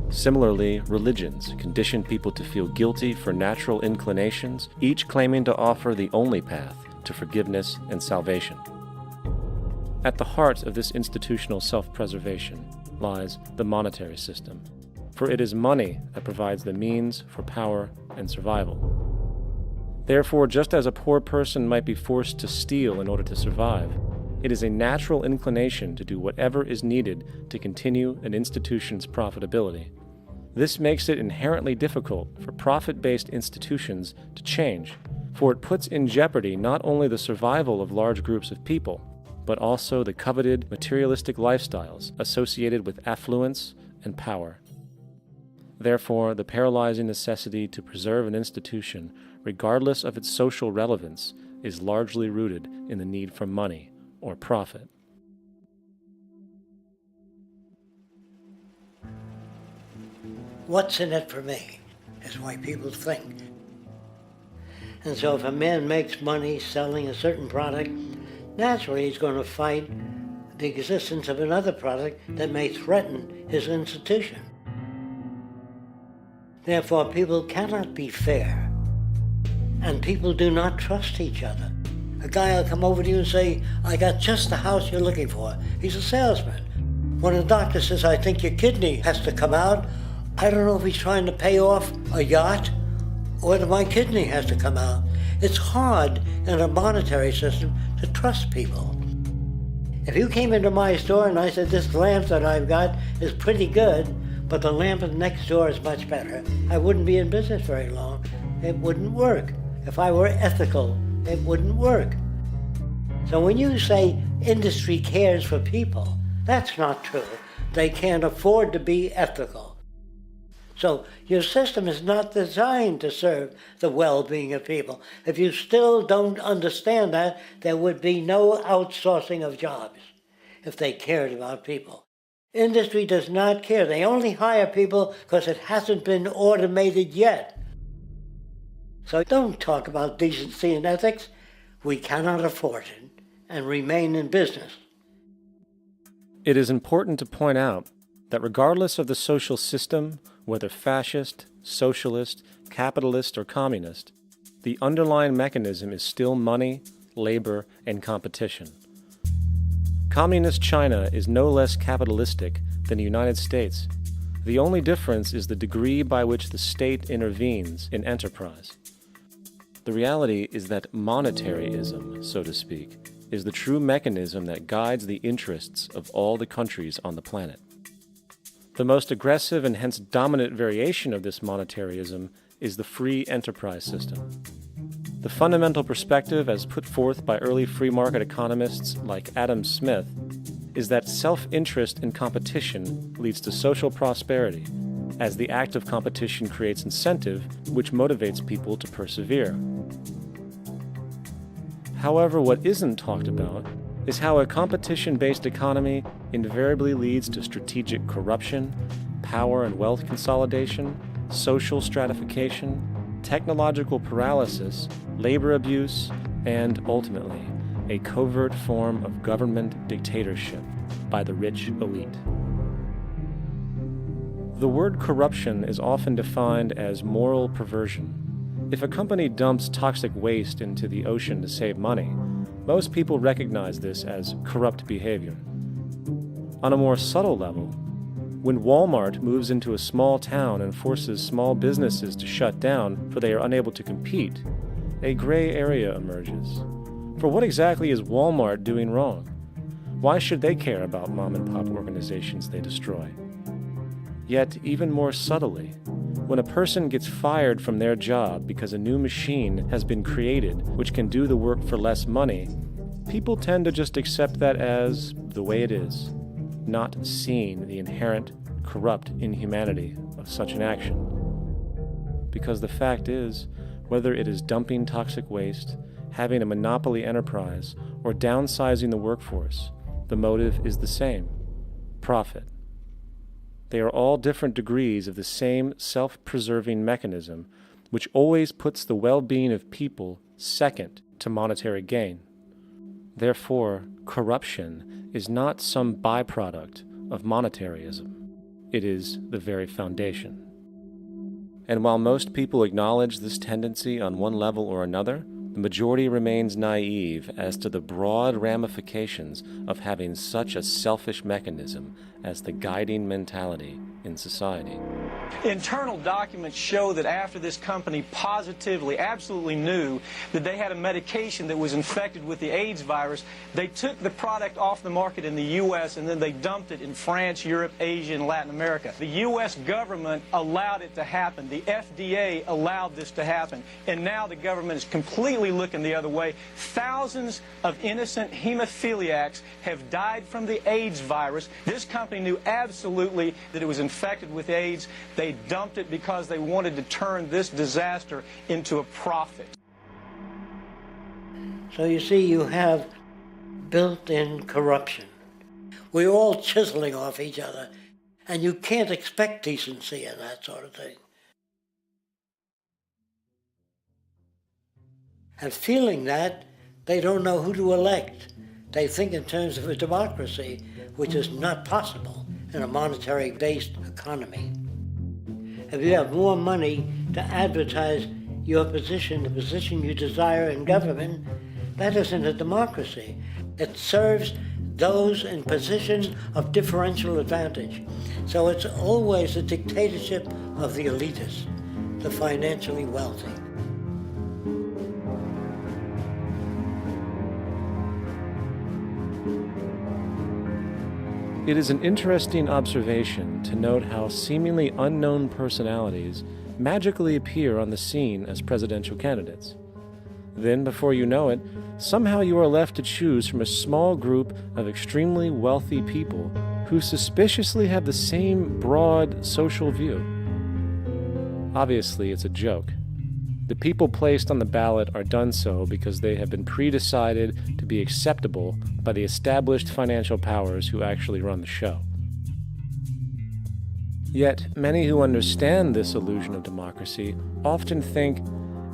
Similarly, religions condition people to feel guilty for natural inclinations, each claiming to offer the only path to forgiveness and salvation. At the heart of this institutional self-preservation lies the monetary system, for it is money that provides the means for power and survival. Therefore, just as a poor person might be forced to steal in order to survive, it is a natural inclination to do whatever is needed to continue an institution's profitability. This makes it inherently difficult for profit-based institutions to change, for it puts in jeopardy not only the survival of large groups of people, but also the coveted materialistic lifestyles associated with affluence and power. Therefore, the paralyzing necessity to preserve an institution, regardless of its social relevance, is largely rooted in the need for money or profit. What's in it for me is why people think. And so if a man makes money selling a certain product, naturally he's going to fight the existence of another product that may threaten his institution. Therefore, people cannot be fair, and people do not trust each other. A guy will come over to you and say, I got just the house you're looking for. He's a salesman. When a doctor says, I think your kidney has to come out, I don't know if he's trying to pay off a yacht or whether my kidney has to come out. It's hard in a monetary system to trust people. If you came into my store and I said, this lamp that I've got is pretty good, but the lamp next door is much better, I wouldn't be in business very long. It wouldn't work. If I were ethical, it wouldn't work. So when you say industry cares for people, that's not true. They can't afford to be ethical. So your system is not designed to serve the well-being of people. If you still don't understand that, there would be no outsourcing of jobs if they cared about people. Industry does not care. They only hire people because it hasn't been automated yet. So don't talk about decency and ethics. We cannot afford it and remain in business. It is important to point out that regardless of the social system, whether fascist, socialist, capitalist, or communist, the underlying mechanism is still money, labor, and competition. Communist China is no less capitalistic than the United States. The only difference is the degree by which the state intervenes in enterprise. The reality is that monetaryism, so to speak, is the true mechanism that guides the interests of all the countries on the planet. The most aggressive and hence dominant variation of this monetaryism is the free enterprise system. The fundamental perspective, as put forth by early free market economists like Adam Smith, is that self-interest in competition leads to social prosperity, as the act of competition creates incentive, which motivates people to persevere. However, what isn't talked about is how a competition-based economy invariably leads to strategic corruption, power and wealth consolidation, social stratification, technological paralysis, labor abuse, and ultimately, a covert form of government dictatorship by the rich elite. The word corruption is often defined as moral perversion. If a company dumps toxic waste into the ocean to save money, most people recognize this as corrupt behavior. On a more subtle level, when Walmart moves into a small town and forces small businesses to shut down for they are unable to compete, a gray area emerges. For what exactly is Walmart doing wrong? Why should they care about mom-and-pop organizations they destroy? Yet, even more subtly, when a person gets fired from their job because a new machine has been created which can do the work for less money, people tend to just accept that as the way it is, not seeing the inherent, corrupt inhumanity of such an action. Because the fact is, whether it is dumping toxic waste, having a monopoly enterprise, or downsizing the workforce, the motive is the same: profit. They are all different degrees of the same self-preserving mechanism, which always puts the well-being of people second to monetary gain. Therefore, corruption is not some byproduct of monetaryism. It is the very foundation. And while most people acknowledge this tendency on one level or another, the majority remains naive as to the broad ramifications of having such a selfish mechanism as the guiding mentality in society. Internal documents show that after this company positively, absolutely knew that they had a medication that was infected with the AIDS virus, they took the product off the market in the U.S. and then they dumped it in France, Europe, Asia, and Latin America. The U.S. government allowed it to happen. The FDA allowed this to happen. And now the government is completely looking the other way. Thousands of innocent hemophiliacs have died from the AIDS virus. This company knew absolutely that it was infected with AIDS. They dumped it because they wanted to turn this disaster into a profit. So you see, you have built-in corruption. We're all chiseling off each other, and you can't expect decency and that sort of thing. And feeling that, they don't know who to elect. They think in terms of a democracy, which is not possible in a monetary-based economy. If you have more money to advertise your position, the position you desire in government, that isn't a democracy. It serves those in positions of differential advantage. So it's always a dictatorship of the elitists, the financially wealthy. It is an interesting observation to note how seemingly unknown personalities magically appear on the scene as presidential candidates. Then, before you know it, somehow you are left to choose from a small group of extremely wealthy people who suspiciously have the same broad social view. Obviously, it's a joke. The people placed on the ballot are done so because they have been pre-decided to be acceptable by the established financial powers who actually run the show. Yet, many who understand this illusion of democracy often think,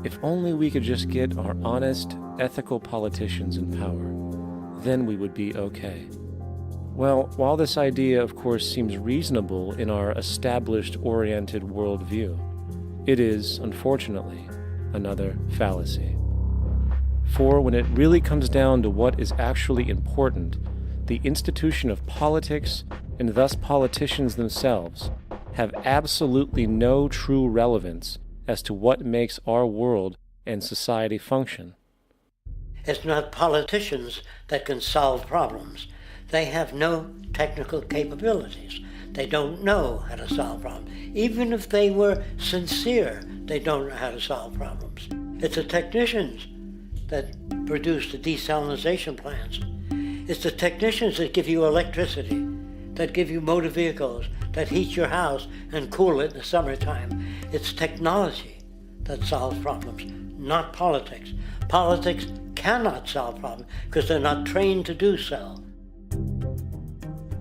if only we could just get our honest, ethical politicians in power, then we would be okay. Well, while this idea, of course, seems reasonable in our established-oriented worldview, it is, unfortunately, another fallacy. For when it really comes down to what is actually important, the institution of politics, and thus politicians themselves, have absolutely no true relevance as to what makes our world and society function. It's not politicians that can solve problems. They have no technical capabilities. They don't know how to solve problems. Even if they were sincere, they don't know how to solve problems. It's the technicians that produce the desalination plants. It's the technicians that give you electricity, that give you motor vehicles, that heat your house and cool it in the summertime. It's technology that solves problems, not politics. Politics cannot solve problems because they're not trained to do so.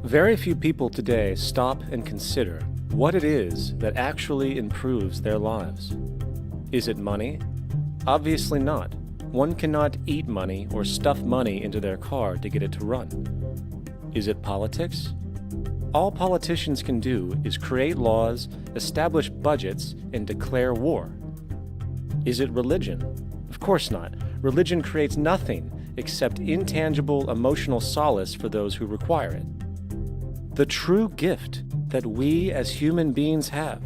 Very few people today stop and consider what it is that actually improves their lives. Is it money? Obviously not. One cannot eat money or stuff money into their car to get it to run. Is it politics? All politicians can do is create laws, establish budgets, and declare war. Is it religion? Of course not. Religion creates nothing except intangible emotional solace for those who require it. The true gift that we as human beings have,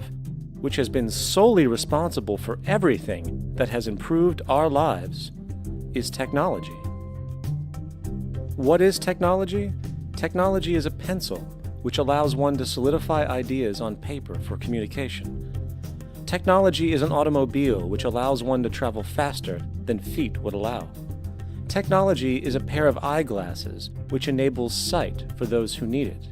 which has been solely responsible for everything that has improved our lives, is technology. What is technology? Technology is a pencil, which allows one to solidify ideas on paper for communication. Technology is an automobile, which allows one to travel faster than feet would allow. Technology is a pair of eyeglasses, which enables sight for those who need it.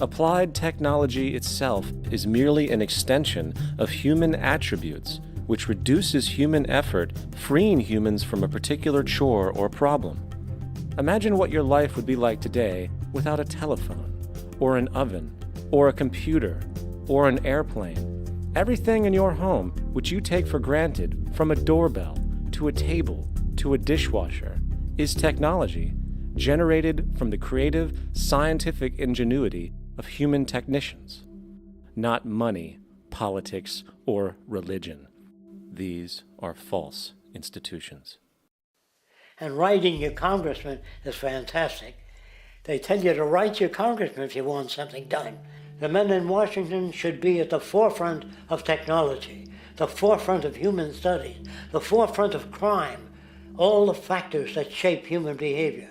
Applied technology itself is merely an extension of human attributes, which reduces human effort, freeing humans from a particular chore or problem. Imagine what your life would be like today without a telephone, or an oven, or a computer, or an airplane. Everything in your home, which you take for granted, from a doorbell, to a table, to a dishwasher, is technology generated from the creative, scientific ingenuity of human technicians, not money, politics, or religion. These are false institutions. And writing your congressman is fantastic. They tell you to write your congressman if you want something done. The men in Washington should be at the forefront of technology, the forefront of human studies, the forefront of crime, all the factors that shape human behavior.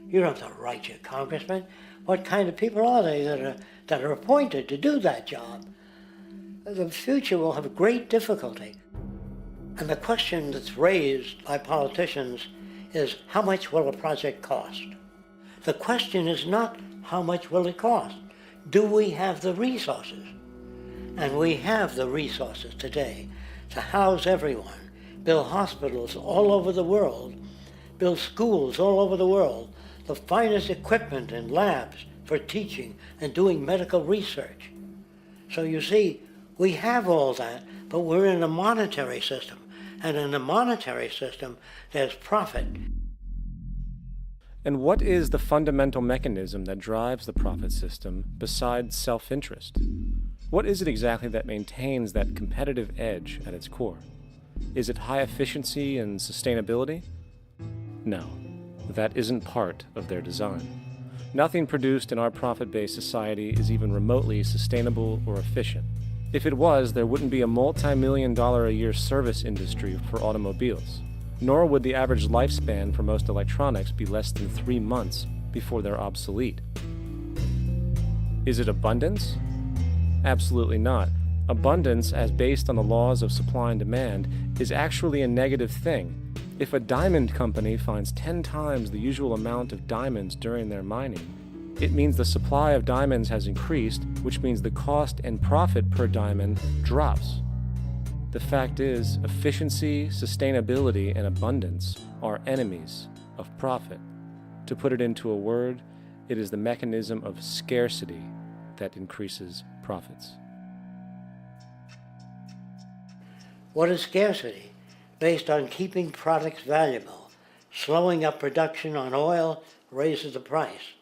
You don't have to write your congressman. What kind of people are they that are appointed to do that job? The future will have great difficulty. And the question that's raised by politicians is, how much will a project cost? The question is not, how much will it cost? Do we have the resources? And we have the resources today to house everyone, build hospitals all over the world, build schools all over the world, the finest equipment and labs for teaching and doing medical research. So you see, we have all that, but we're in a monetary system. And in a monetary system, there's profit. And what is the fundamental mechanism that drives the profit system besides self-interest? What is it exactly that maintains that competitive edge at its core? Is it high efficiency and sustainability? No, that isn't part of their design. Nothing produced in our profit-based society is even remotely sustainable or efficient. If it was, there wouldn't be a multi-million-dollar-a-year service industry for automobiles, nor would the average lifespan for most electronics be less than 3 months before they're obsolete. Is it abundance? Absolutely not. Abundance, as based on the laws of supply and demand, is actually a negative thing. If a diamond company finds 10 times the usual amount of diamonds during their mining, it means the supply of diamonds has increased, which means the cost and profit per diamond drops. The fact is, efficiency, sustainability, and abundance are enemies of profit. To put it into a word, it is the mechanism of scarcity that increases profits. What is scarcity? Based on keeping products valuable. Slowing up production on oil raises the price.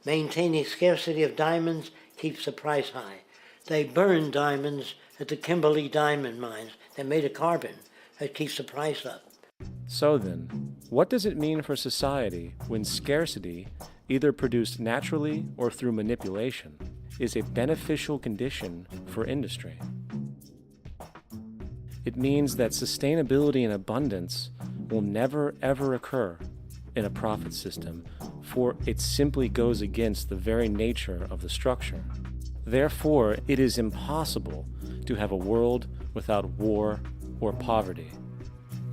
Maintaining scarcity of diamonds keeps the price high. They burn diamonds at the Kimberley diamond mines. They made a carbon that keeps the price up. So then, what does it mean for society when scarcity, either produced naturally or through manipulation, is a beneficial condition for industry. It means that sustainability and abundance will never ever occur in a profit system, for it simply goes against the very nature of the structure. Therefore, it is impossible to have a world without war or poverty.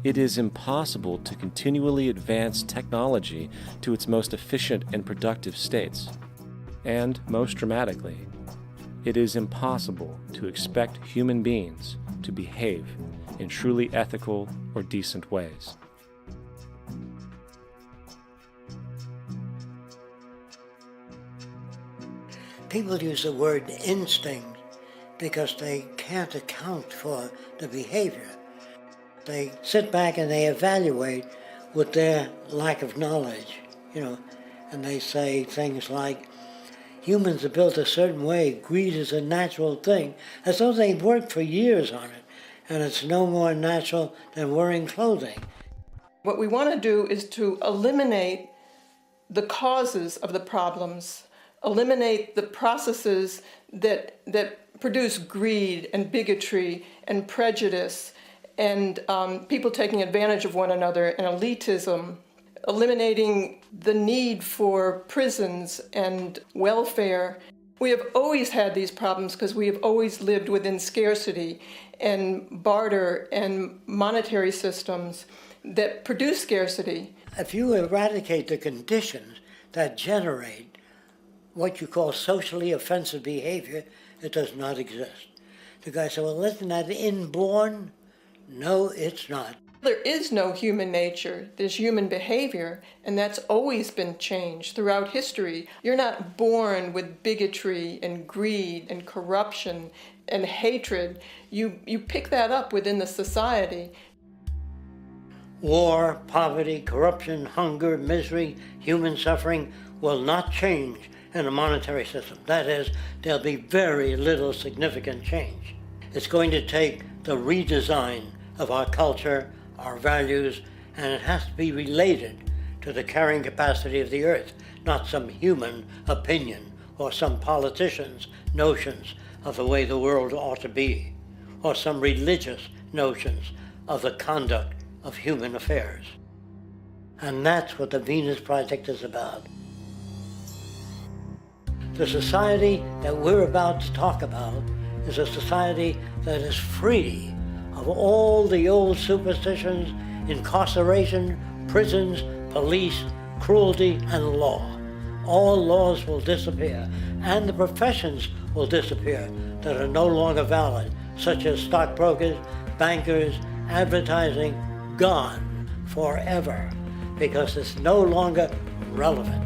It is impossible to continually advance technology to its most efficient and productive states. And, most dramatically, it is impossible to expect human beings to behave in truly ethical or decent ways. People use the word instinct because they can't account for the behavior. They sit back and they evaluate with their lack of knowledge, and they say things like, humans are built a certain way, greed is a natural thing, as though they've worked for years on it, and it's no more natural than wearing clothing. What we want to do is to eliminate the causes of the problems, eliminate the processes that produce greed and bigotry and prejudice and people taking advantage of one another and elitism, eliminating the need for prisons and welfare. We have always had these problems because we have always lived within scarcity and barter and monetary systems that produce scarcity. If you eradicate the conditions that generate what you call socially offensive behavior, it does not exist. The guy said, well, isn't that inborn? No, it's not. There is no human nature. There's human behavior, and that's always been changed throughout history. You're not born with bigotry and greed and corruption and hatred. You pick that up within the society. War, poverty, corruption, hunger, misery, human suffering will not change in a monetary system. That is, there'll be very little significant change. It's going to take the redesign of our culture, our values, and it has to be related to the carrying capacity of the earth, not some human opinion or some politician's notions of the way the world ought to be, or some religious notions of the conduct of human affairs. And that's what the Venus Project is about. The society that we're about to talk about is a society that is free of all the old superstitions, incarceration, prisons, police, cruelty, and law. All laws will disappear, and the professions will disappear that are no longer valid, such as stockbrokers, bankers, advertising, gone forever, because it's no longer relevant.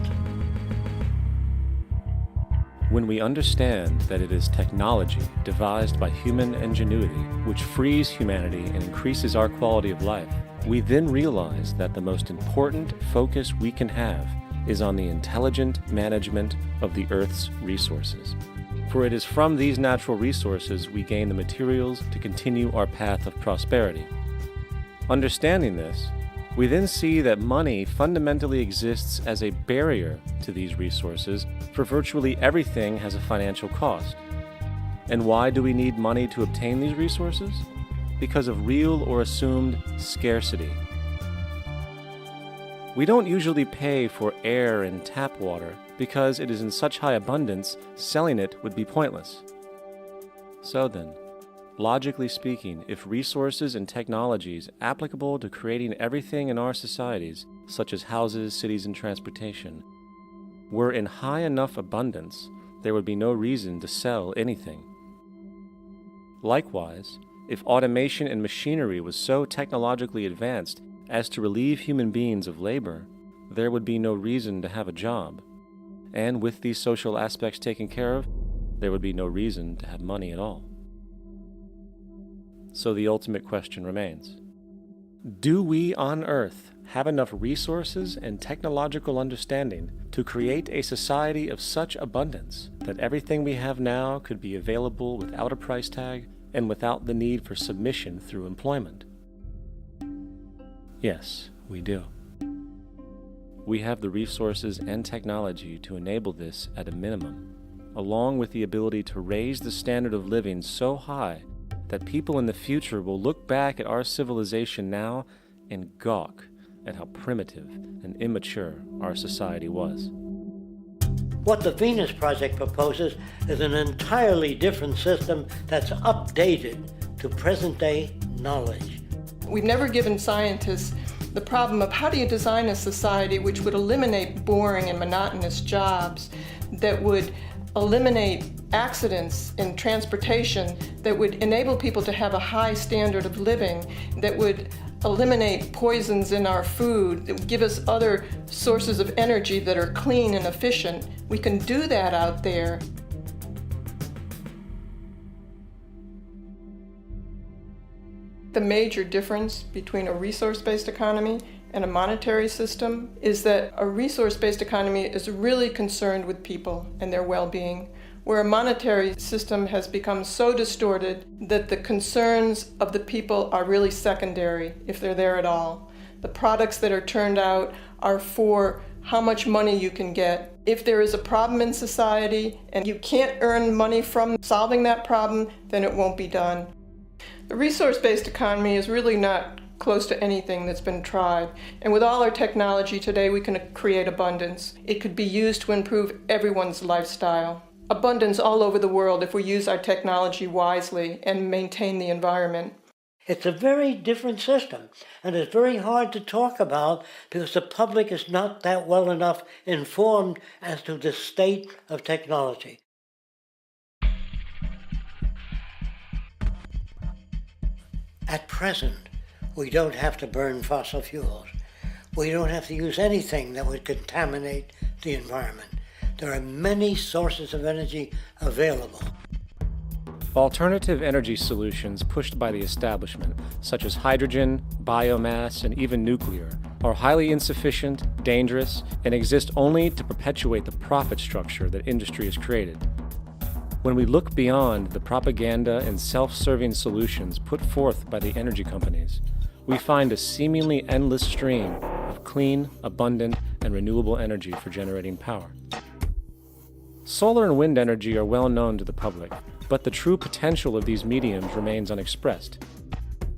When we understand that it is technology devised by human ingenuity which frees humanity and increases our quality of life, we then realize that the most important focus we can have is on the intelligent management of the Earth's resources. For it is from these natural resources we gain the materials to continue our path of prosperity. Understanding this, we then see that money fundamentally exists as a barrier to these resources, for virtually everything has a financial cost. And why do we need money to obtain these resources? Because of real or assumed scarcity. We don't usually pay for air and tap water because it is in such high abundance, selling it would be pointless. So then, logically speaking, if resources and technologies applicable to creating everything in our societies, such as houses, cities, and transportation, were in high enough abundance, there would be no reason to sell anything. Likewise, if automation and machinery was so technologically advanced as to relieve human beings of labor, there would be no reason to have a job. And with these social aspects taken care of, there would be no reason to have money at all. So the ultimate question remains: do we on Earth have enough resources and technological understanding to create a society of such abundance that everything we have now could be available without a price tag and without the need for submission through employment? Yes, we do. We have the resources and technology to enable this at a minimum, along with the ability to raise the standard of living so high that people in the future will look back at our civilization now and gawk at how primitive and immature our society was. What the Venus Project proposes is an entirely different system that's updated to present-day knowledge. We've never given scientists the problem of how do you design a society which would eliminate boring and monotonous jobs, that would eliminate accidents in transportation, that would enable people to have a high standard of living, that would eliminate poisons in our food, that would give us other sources of energy that are clean and efficient. We can do that out there. The major difference between a resource-based economy and a monetary system is that a resource-based economy is really concerned with people and their well-being, where a monetary system has become so distorted that the concerns of the people are really secondary, if they're there at all. The products that are turned out are for how much money you can get. If there is a problem in society and you can't earn money from solving that problem, then it won't be done. The resource-based economy is really not close to anything that's been tried. And with all our technology today, we can create abundance. It could be used to improve everyone's lifestyle. Abundance all over the world if we use our technology wisely and maintain the environment. It's a very different system, and it's very hard to talk about because the public is not that well enough informed as to the state of technology. At present, we don't have to burn fossil fuels. We don't have to use anything that would contaminate the environment. There are many sources of energy available. Alternative energy solutions pushed by the establishment, such as hydrogen, biomass, and even nuclear, are highly insufficient, dangerous, and exist only to perpetuate the profit structure that industry has created. When we look beyond the propaganda and self-serving solutions put forth by the energy companies, we find a seemingly endless stream of clean, abundant, and renewable energy for generating power. Solar and wind energy are well known to the public, but the true potential of these mediums remains unexpressed.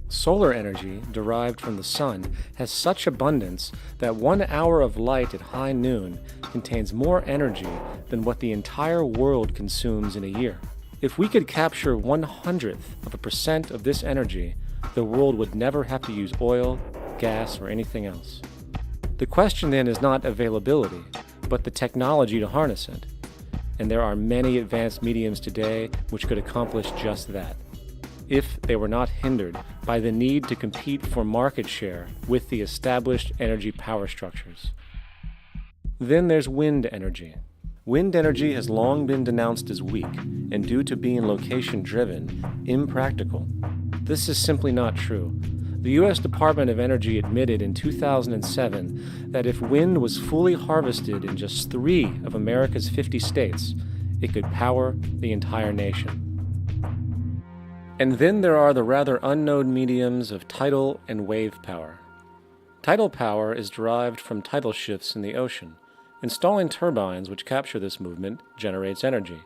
Solar energy, derived from the sun, has such abundance that 1 hour of light at high noon contains more energy than what the entire world consumes in a year. If we could capture 1/100% of this energy, the world would never have to use oil, gas, or anything else. The question then is not availability, but the technology to harness it. And there are many advanced mediums today which could accomplish just that, if they were not hindered by the need to compete for market share with the established energy power structures. Then there's wind energy. Wind energy has long been denounced as weak, and due to being location-driven, impractical. This is simply not true. The U.S. Department of Energy admitted in 2007 that if wind was fully harvested in just 3 of America's 50 states, it could power the entire nation. And then there are the rather unknown mediums of tidal and wave power. Tidal power is derived from tidal shifts in the ocean. Installing turbines which capture this movement generates energy.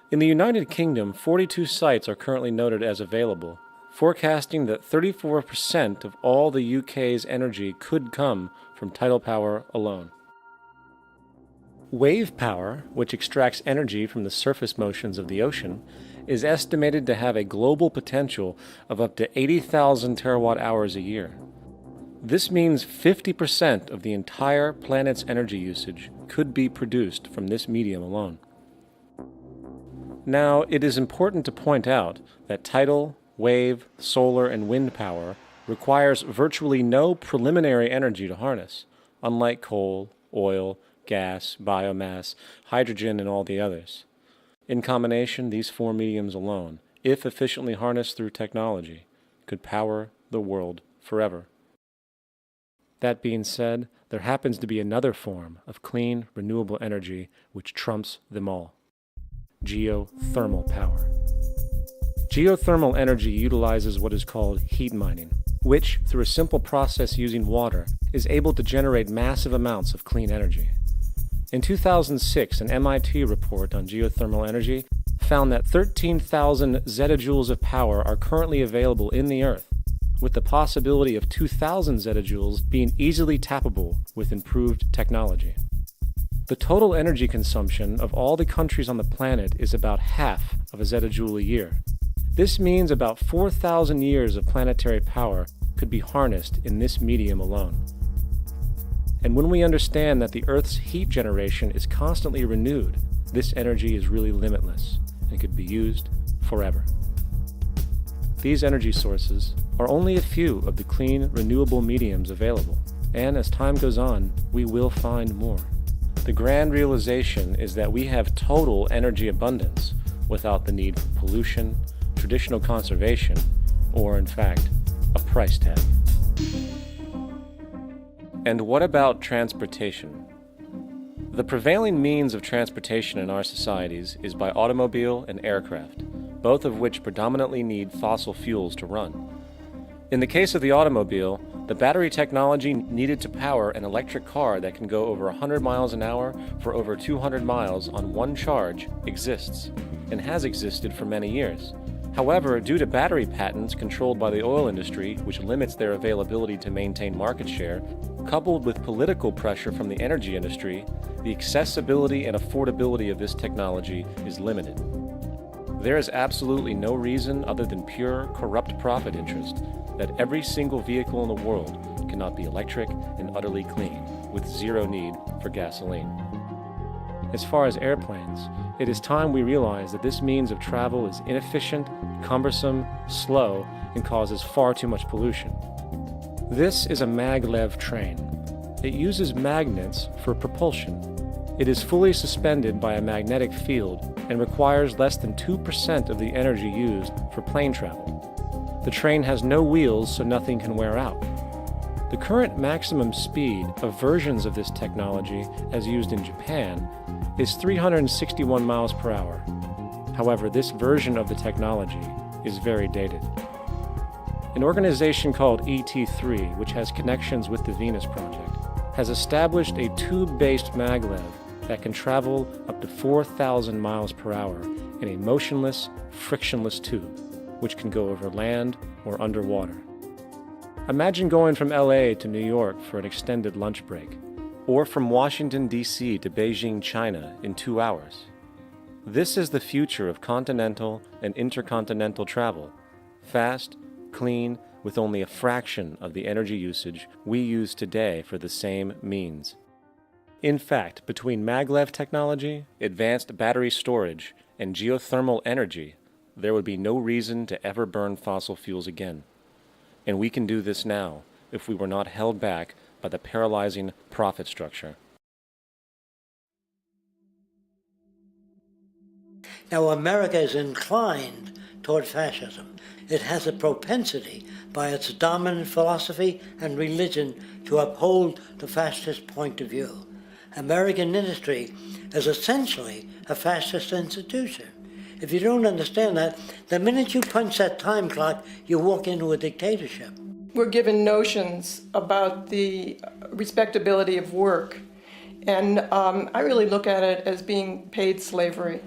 In the United Kingdom, 42 sites are currently noted as available, forecasting that 34% of all the UK's energy could come from tidal power alone. Wave power, which extracts energy from the surface motions of the ocean, is estimated to have a global potential of up to 80,000 terawatt-hours a year. This means 50% of the entire planet's energy usage could be produced from this medium alone. Now, it is important to point out that tidal, wave, solar, and wind power requires virtually no preliminary energy to harness, unlike coal, oil, gas, biomass, hydrogen, and all the others. In combination, these 4 mediums alone, if efficiently harnessed through technology, could power the world forever. That being said, there happens to be another form of clean, renewable energy which trumps them all: geothermal power. Geothermal energy utilizes what is called heat mining, which, through a simple process using water, is able to generate massive amounts of clean energy. In 2006, an MIT report on geothermal energy found that 13,000 zettajoules of power are currently available in the Earth, with the possibility of 2,000 zettajoules being easily tappable with improved technology. The total energy consumption of all the countries on the planet is about half of a zettajoule a year. This means about 4,000 years of planetary power could be harnessed in this medium alone. And when we understand that the Earth's heat generation is constantly renewed, this energy is really limitless and could be used forever. These energy sources are only a few of the clean, renewable mediums available, and as time goes on, we will find more. The grand realization is that we have total energy abundance without the need for pollution, traditional conservation, or in fact, a price tag. And what about transportation? The prevailing means of transportation in our societies is by automobile and aircraft, both of which predominantly need fossil fuels to run. In the case of the automobile, the battery technology needed to power an electric car that can go over 100 miles an hour for over 200 miles on one charge exists, and has existed for many years. However, due to battery patents controlled by the oil industry, which limits their availability to maintain market share, coupled with political pressure from the energy industry, the accessibility and affordability of this technology is limited. There is absolutely no reason other than pure, corrupt profit interest that every single vehicle in the world cannot be electric and utterly clean, with zero need for gasoline. As far as airplanes, it is time we realize that this means of travel is inefficient, cumbersome, slow, and causes far too much pollution. This is a maglev train. It uses magnets for propulsion. It is fully suspended by a magnetic field and requires less than 2% of the energy used for plane travel. The train has no wheels, so nothing can wear out. The current maximum speed of versions of this technology, as used in Japan, is 361 miles per hour. However, this version of the technology is very dated. An organization called ET3, which has connections with the Venus Project, has established a tube-based maglev that can travel up to 4,000 miles per hour in a motionless, frictionless tube, which can go over land or underwater. Imagine going from LA to New York for an extended lunch break, or from Washington, D.C. to Beijing, China in 2 hours. This is the future of continental and intercontinental travel, fast, clean, with only a fraction of the energy usage we use today for the same means. In fact, between maglev technology, advanced battery storage, and geothermal energy, there would be no reason to ever burn fossil fuels again. And we can do this now if we were not held back by the paralyzing profit structure. Now, America is inclined toward fascism. It has a propensity by its dominant philosophy and religion to uphold the fascist point of view. American industry is essentially a fascist institution. If you don't understand that, the minute you punch that time clock, you walk into a dictatorship. We're given notions about the respectability of work, and I really look at it as being paid slavery.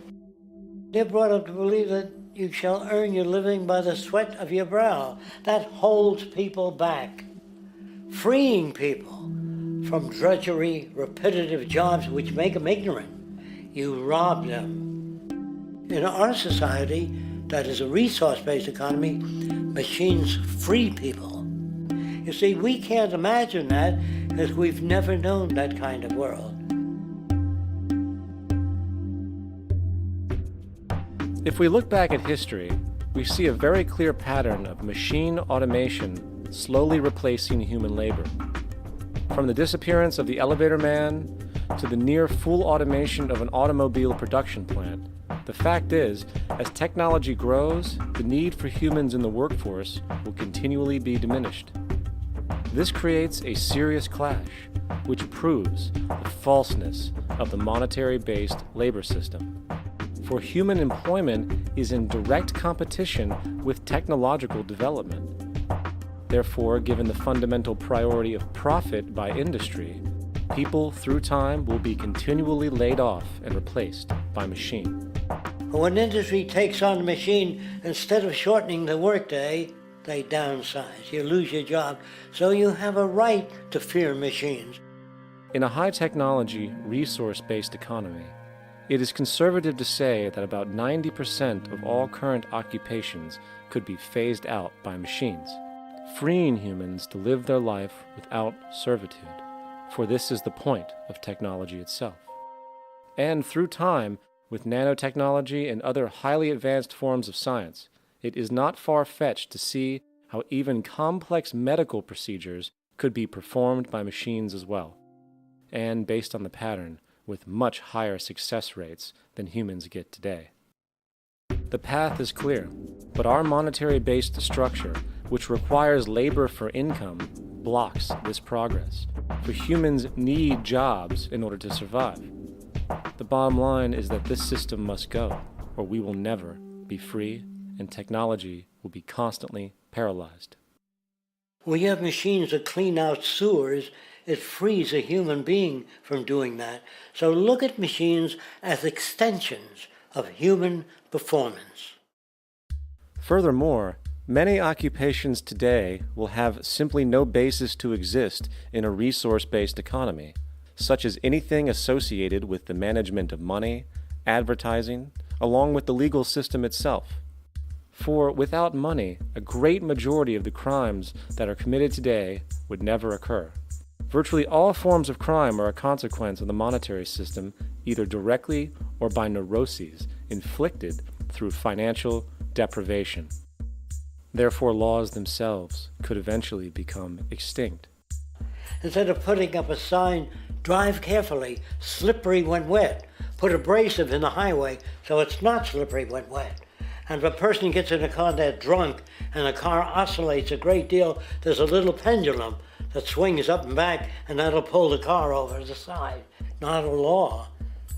They're brought up to believe that you shall earn your living by the sweat of your brow. That holds people back. Freeing people from drudgery, repetitive jobs which make them ignorant. You rob them. In our society, that is a resource-based economy, machines free people. You see, we can't imagine that because we've never known that kind of world. If we look back at history, we see a very clear pattern of machine automation slowly replacing human labor. From the disappearance of the elevator man to the near full automation of an automobile production plant, the fact is, as technology grows, the need for humans in the workforce will continually be diminished. This creates a serious clash, which proves the falseness of the monetary-based labor system. For human employment is in direct competition with technological development. Therefore, given the fundamental priority of profit by industry, people through time will be continually laid off and replaced by machine. When industry takes on a machine, instead of shortening the workday, they downsize. You lose your job. So you have a right to fear machines. In a high-technology, resource-based economy, it is conservative to say that about 90% of all current occupations could be phased out by machines, freeing humans to live their life without servitude, for this is the point of technology itself. And through time, with nanotechnology and other highly advanced forms of science, it is not far-fetched to see how even complex medical procedures could be performed by machines as well, and based on the pattern, with much higher success rates than humans get today. The path is clear, but our monetary-based structure, which requires labor for income, blocks this progress, for humans need jobs in order to survive. The bottom line is that this system must go, or we will never be free, and technology will be constantly paralyzed. We have machines that clean out sewers. It frees a human being from doing that. So look at machines as extensions of human performance. Furthermore, many occupations today will have simply no basis to exist in a resource-based economy, such as anything associated with the management of money, advertising, along with the legal system itself. For without money, a great majority of the crimes that are committed today would never occur. Virtually all forms of crime are a consequence of the monetary system, either directly or by neuroses inflicted through financial deprivation. Therefore, laws themselves could eventually become extinct. Instead of putting up a sign, drive carefully, slippery when wet, put abrasive in the highway so it's not slippery when wet. And if a person gets in a car that's drunk and the car oscillates a great deal, there's a little pendulum that swings up and back, and that'll pull the car over to the side. Not a law.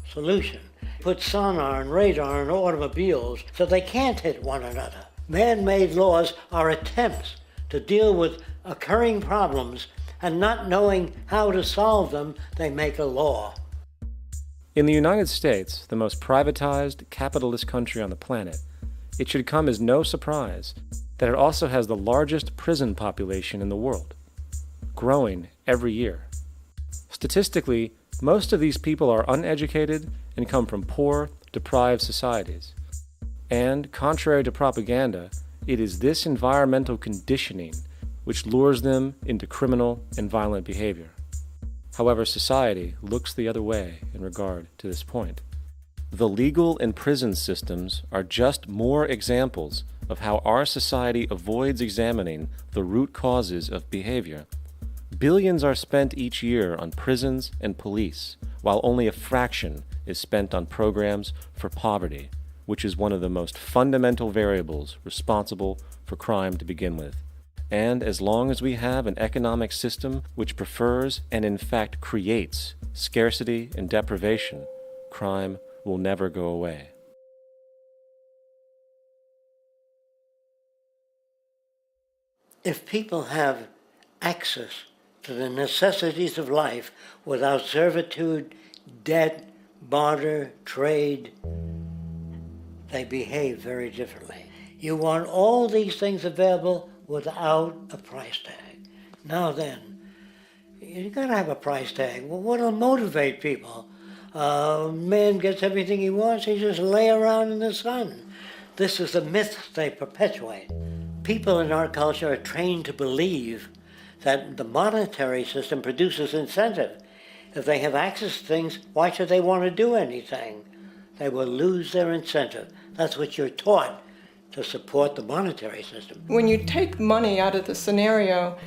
Solution. Put sonar and radar in automobiles so they can't hit one another. Man-made laws are attempts to deal with occurring problems, and not knowing how to solve them, they make a law. In the United States, the most privatized, capitalist country on the planet, it should come as no surprise that it also has the largest prison population in the world, growing every year. Statistically, most of these people are uneducated and come from poor, deprived societies. And, contrary to propaganda, it is this environmental conditioning which lures them into criminal and violent behavior. However, society looks the other way in regard to this point. The legal and prison systems are just more examples of how our society avoids examining the root causes of behavior. Billions are spent each year on prisons and police, while only a fraction is spent on programs for poverty, which is one of the most fundamental variables responsible for crime to begin with. And as long as we have an economic system which prefers and in fact creates scarcity and deprivation, crime will never go away. If people have access to the necessities of life without servitude, debt, barter, trade, they behave very differently. You want all these things available without a price tag. Now then, you gotta have a price tag. Well, what'll motivate people? Man gets everything he wants, he just lay around in the sun. This is the myth they perpetuate. People in our culture are trained to believe that the monetary system produces incentive. If they have access to things, why should they want to do anything? They will lose their incentive. That's what you're taught to support the monetary system. When you take money out of the scenario,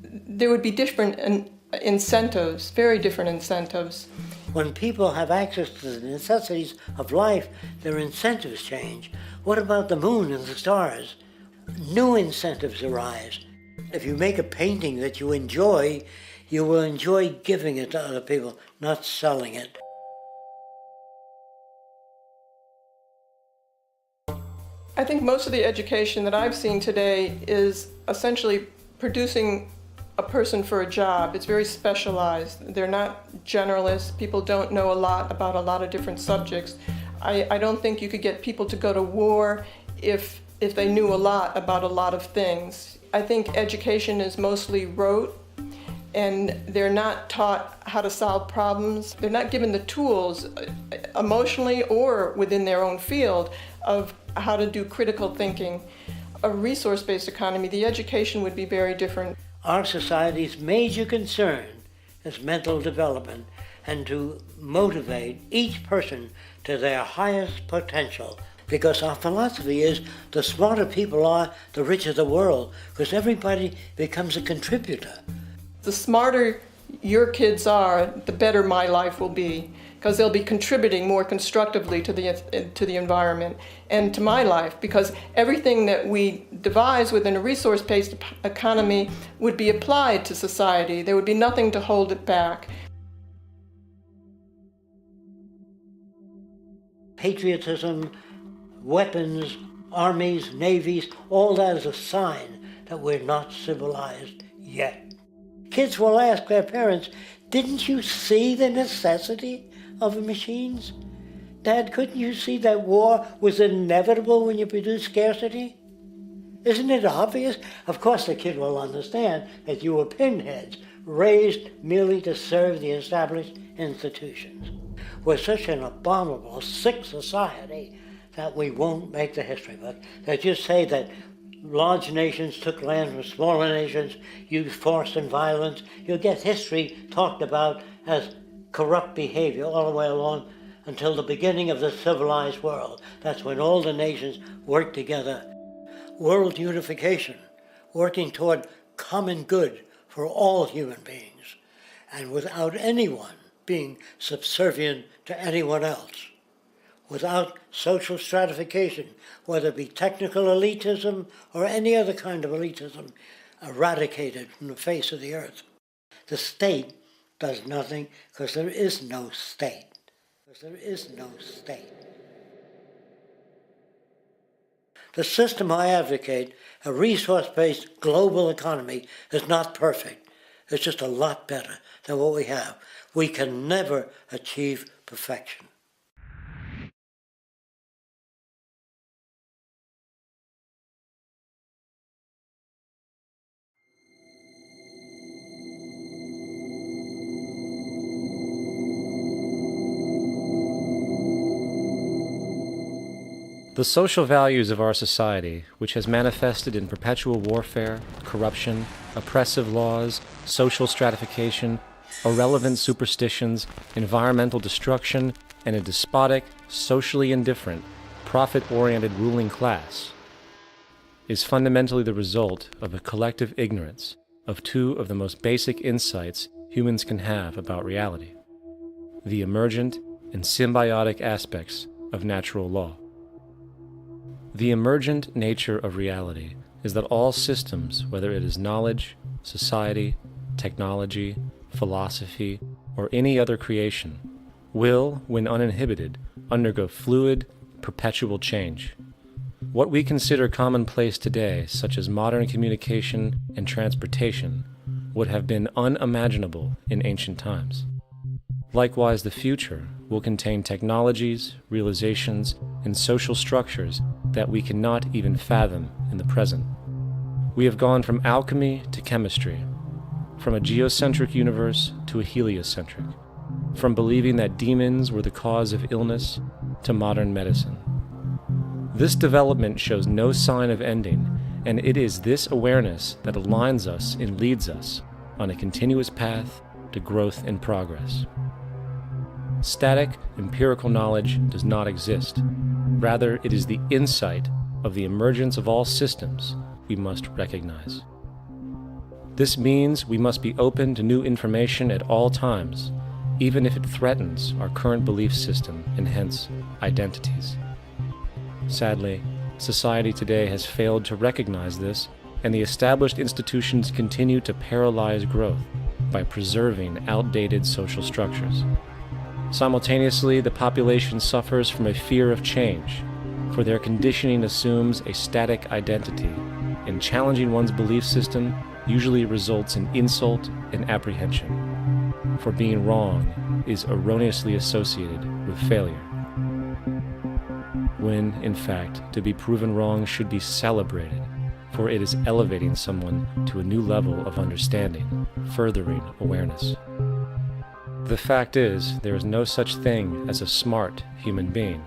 there would be different incentives, very different incentives. When people have access to the necessities of life, their incentives change. What about the moon and the stars? New incentives arise. If you make a painting that you enjoy, you will enjoy giving it to other people, not selling it. I think most of the education that I've seen today is essentially producing a person for a job. It's very specialized. They're not generalists. People don't know a lot about a lot of different subjects. I don't think you could get people to go to war if they knew a lot about a lot of things. I think education is mostly rote, and they're not taught how to solve problems. They're not given the tools emotionally or within their own field of how to do critical thinking. A resource-based economy, the education would be very different. Our society's major concern is mental development and to motivate each person to their highest potential. Because our philosophy is the smarter people are, the richer the world, because everybody becomes a contributor. The smarter your kids are, the better my life will be, because they'll be contributing more constructively to the environment and to my life, because everything that we devise within a resource-based economy would be applied to society. There would be nothing to hold it back. Patriotism, weapons, armies, navies, all that is a sign that we're not civilized yet. Kids will ask their parents, didn't you see the necessity of the machines? Dad, couldn't you see that war was inevitable when you produce scarcity? Isn't it obvious? Of course the kid will understand that you were pinheads, raised merely to serve the established institutions. We're such an abominable, sick society that we won't make the history book. They just say that large nations took land from smaller nations, used force and violence. You'll get history talked about as corrupt behavior all the way along until the beginning of the civilized world. That's when all the nations work together. World unification, working toward common good for all human beings, and without anyone being subservient to anyone else. Without social stratification, whether it be technical elitism or any other kind of elitism, eradicated from the face of the earth. The state does nothing because there is no state. The system I advocate, a resource-based global economy, is not perfect. It's just a lot better than what we have. We can never achieve perfection. The social values of our society, which has manifested in perpetual warfare, corruption, oppressive laws, social stratification, irrelevant superstitions, environmental destruction, and a despotic, socially indifferent, profit-oriented ruling class, is fundamentally the result of a collective ignorance of two of the most basic insights humans can have about reality: the emergent and symbiotic aspects of natural law. The emergent nature of reality is that all systems, whether it is knowledge, society, technology, philosophy, or any other creation, will, when uninhibited, undergo fluid, perpetual change. What we consider commonplace today, such as modern communication and transportation, would have been unimaginable in ancient times. Likewise, the future will contain technologies, realizations, and social structures that we cannot even fathom in the present. We have gone from alchemy to chemistry, from a geocentric universe to a heliocentric, from believing that demons were the cause of illness to modern medicine. This development shows no sign of ending, and it is this awareness that aligns us and leads us on a continuous path to growth and progress. Static, empirical knowledge does not exist. Rather, it is the insight of the emergence of all systems we must recognize. This means we must be open to new information at all times, even if it threatens our current belief system and hence identities. Sadly, society today has failed to recognize this, and the established institutions continue to paralyze growth by preserving outdated social structures. Simultaneously, the population suffers from a fear of change, for their conditioning assumes a static identity, and challenging one's belief system usually results in insult and apprehension, for being wrong is erroneously associated with failure, when, in fact, to be proven wrong should be celebrated, for it is elevating someone to a new level of understanding, furthering awareness. The fact is, there is no such thing as a smart human being,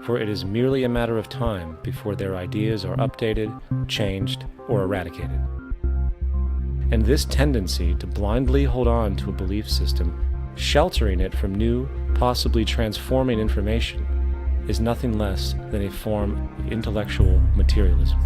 for it is merely a matter of time before their ideas are updated, changed, or eradicated. And this tendency to blindly hold on to a belief system, sheltering it from new, possibly transforming information, is nothing less than a form of intellectual materialism.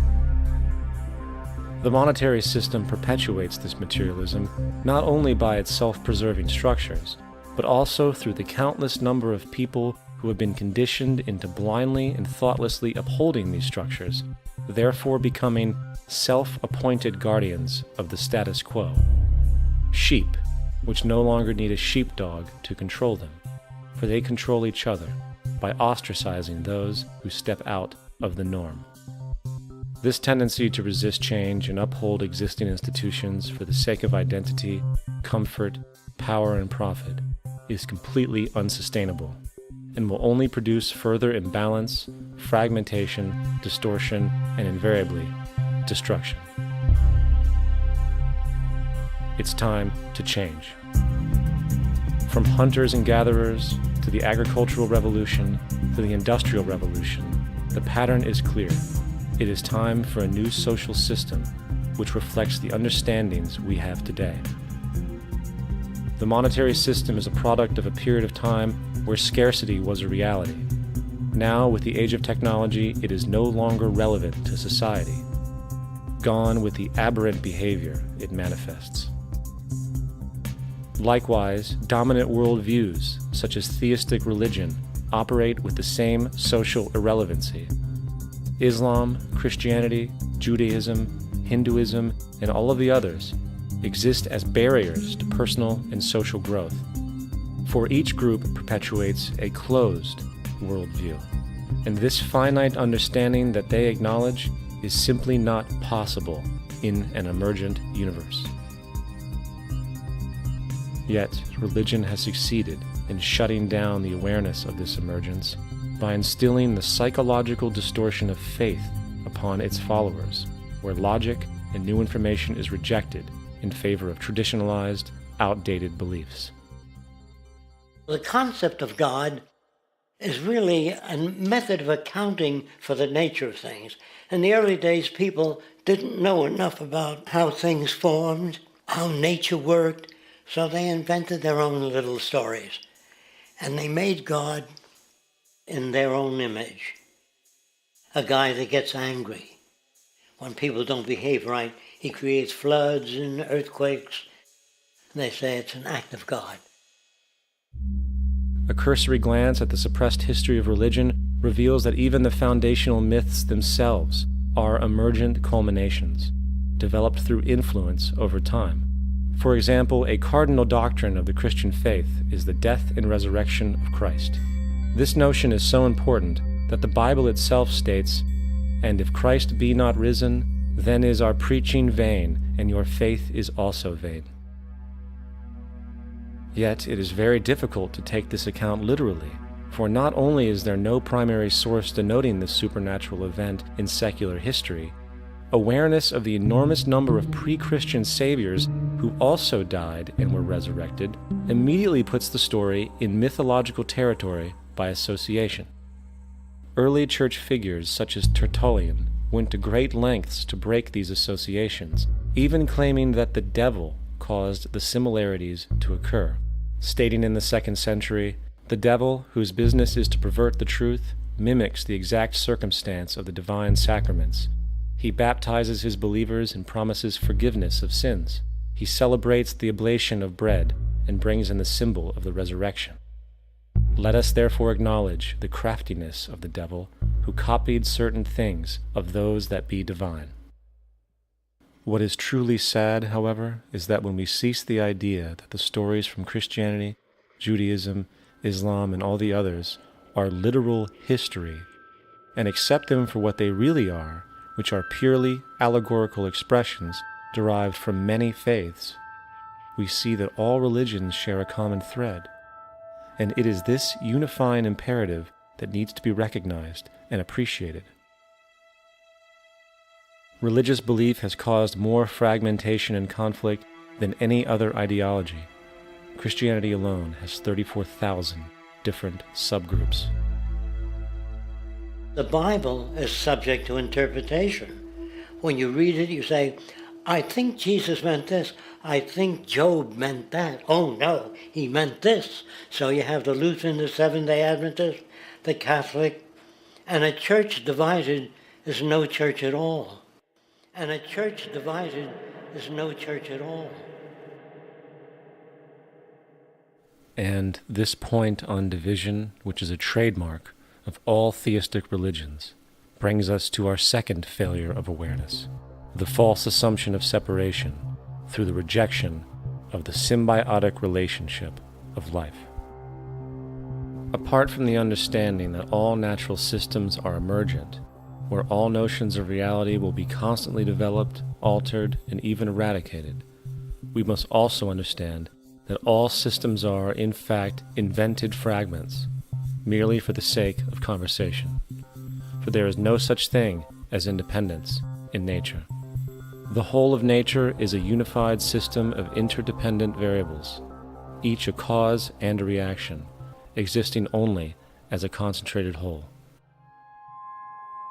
The monetary system perpetuates this materialism not only by its self-preserving structures, but also through the countless number of people who have been conditioned into blindly and thoughtlessly upholding these structures, therefore becoming self-appointed guardians of the status quo. Sheep, which no longer need a sheepdog to control them, for they control each other by ostracizing those who step out of the norm. This tendency to resist change and uphold existing institutions for the sake of identity, comfort, power, and profit is completely unsustainable and will only produce further imbalance, fragmentation, distortion, and invariably, destruction. It's time to change. From hunters and gatherers to the agricultural revolution to the industrial revolution, the pattern is clear. It is time for a new social system which reflects the understandings we have today. The monetary system is a product of a period of time where scarcity was a reality. Now, with the age of technology, it is no longer relevant to society. Gone with the aberrant behavior it manifests. Likewise, dominant worldviews, such as theistic religion, operate with the same social irrelevancy. Islam, Christianity, Judaism, Hinduism, and all of the others exist as barriers to personal and social growth, for each group perpetuates a closed worldview, and this finite understanding that they acknowledge is simply not possible in an emergent universe. Yet, religion has succeeded in shutting down the awareness of this emergence by instilling the psychological distortion of faith upon its followers, where logic and new information is rejected in favor of traditionalized, outdated beliefs. The concept of God is really a method of accounting for the nature of things. In the early days, people didn't know enough about how things formed, how nature worked, so they invented their own little stories. And they made God in their own image. A guy that gets angry. When people don't behave right, he creates floods and earthquakes. And they say it's an act of God. A cursory glance at the suppressed history of religion reveals that even the foundational myths themselves are emergent culminations, developed through influence over time. For example, a cardinal doctrine of the Christian faith is the death and resurrection of Christ. This notion is so important that the Bible itself states, "And if Christ be not risen, then is our preaching vain, and your faith is also vain." Yet it is very difficult to take this account literally, for not only is there no primary source denoting this supernatural event in secular history, awareness of the enormous number of pre-Christian saviors who also died and were resurrected immediately puts the story in mythological territory by association. Early church figures such as Tertullian went to great lengths to break these associations, even claiming that the devil caused the similarities to occur, stating in the 2nd century, "The devil, whose business is to pervert the truth, mimics the exact circumstance of the divine sacraments. He baptizes his believers and promises forgiveness of sins. He celebrates the oblation of bread and brings in the symbol of the resurrection. Let us therefore acknowledge the craftiness of the devil, who copied certain things of those that be divine." What is truly sad, however, is that when we cease the idea that the stories from Christianity, Judaism, Islam, and all the others are literal history, and accept them for what they really are, which are purely allegorical expressions, derived from many faiths, we see that all religions share a common thread, and it is this unifying imperative that needs to be recognized and appreciated. Religious belief has caused more fragmentation and conflict than any other ideology. Christianity alone has 34,000 different subgroups. The Bible is subject to interpretation. When you read it, you say, I think Jesus meant this. I think Job meant that. Oh no, he meant this. So you have the Lutheran, the Seventh-day Adventist, the Catholic, and a church divided is no church at all. And a church divided is no church at all. And this point on division, which is a trademark of all theistic religions, brings us to our second failure of awareness, the false assumption of separation through the rejection of the symbiotic relationship of life. Apart from the understanding that all natural systems are emergent, where all notions of reality will be constantly developed, altered, and even eradicated, we must also understand that all systems are, in fact, invented fragments, merely for the sake of conversation. For there is no such thing as independence in nature. The whole of nature is a unified system of interdependent variables, each a cause and a reaction, existing only as a concentrated whole.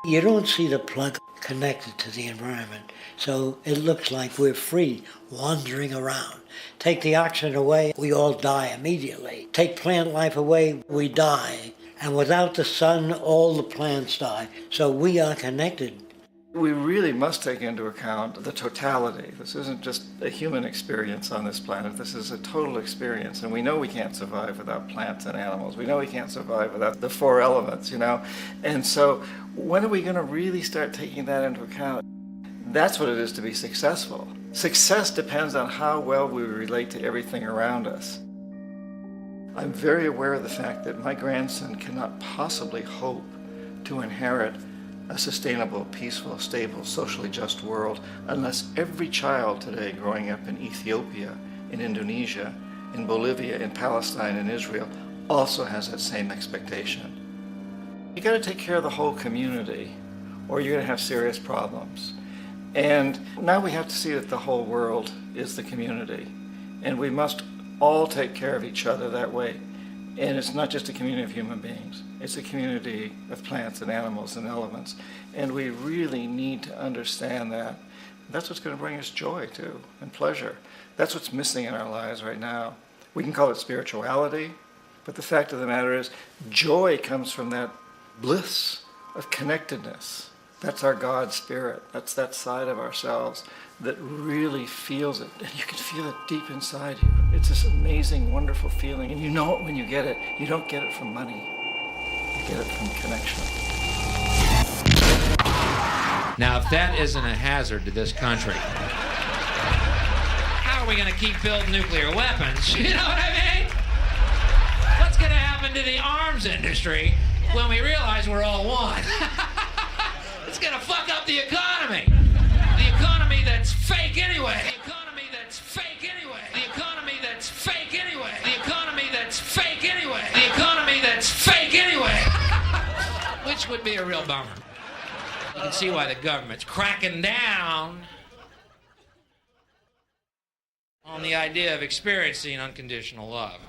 You don't see the plug connected to the environment, so it looks like we're free, wandering around. Take the oxygen away, we all die immediately. Take plant life away, we die. And without the sun, all the plants die. So we are connected. We really must take into account the totality. This isn't just a human experience on this planet. This is a total experience. And we know we can't survive without plants and animals. We know we can't survive without the four elements, And so when are we going to really start taking that into account? That's what it is to be successful. Success depends on how well we relate to everything around us. I'm very aware of the fact that my grandson cannot possibly hope to inherit a sustainable, peaceful, stable, socially just world unless every child today growing up in Ethiopia, in Indonesia, in Bolivia, in Palestine, in Israel also has that same expectation. You got to take care of the whole community or you're going to have serious problems. And now we have to see that the whole world is the community and we must all take care of each other that way. And it's not just a community of human beings. It's a community of plants and animals and elements. And we really need to understand that. That's what's going to bring us joy, too, and pleasure. That's what's missing in our lives right now. We can call it spirituality, but the fact of the matter is joy comes from that bliss of connectedness. That's our God spirit. That's that side of ourselves that really feels it. And you can feel it deep inside you. It's this amazing, wonderful feeling. And you know it when you get it. You don't get it from money. You get it from connection. Now, if that isn't a hazard to this country, how are we going to keep building nuclear weapons? You know what I mean? What's going to happen to the arms industry when we realize we're all one? It's going to fuck up the economy. The economy that's fake anyway. The economy that's fake anyway. The economy that's fake anyway. The economy that's fake anyway. The economy that's fake anyway. Which would be a real bummer. You can see why the government's cracking down on the idea of experiencing unconditional love.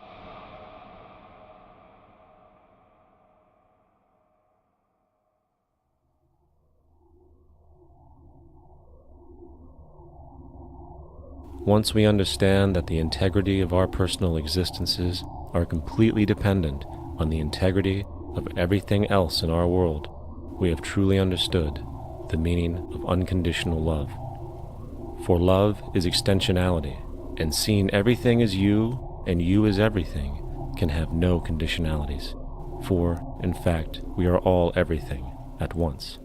Once we understand that the integrity of our personal existences are completely dependent on the integrity of everything else in our world, we have truly understood the meaning of unconditional love. For love is extensionality, and seeing everything as you and you as everything can have no conditionalities. For, in fact, we are all everything at once.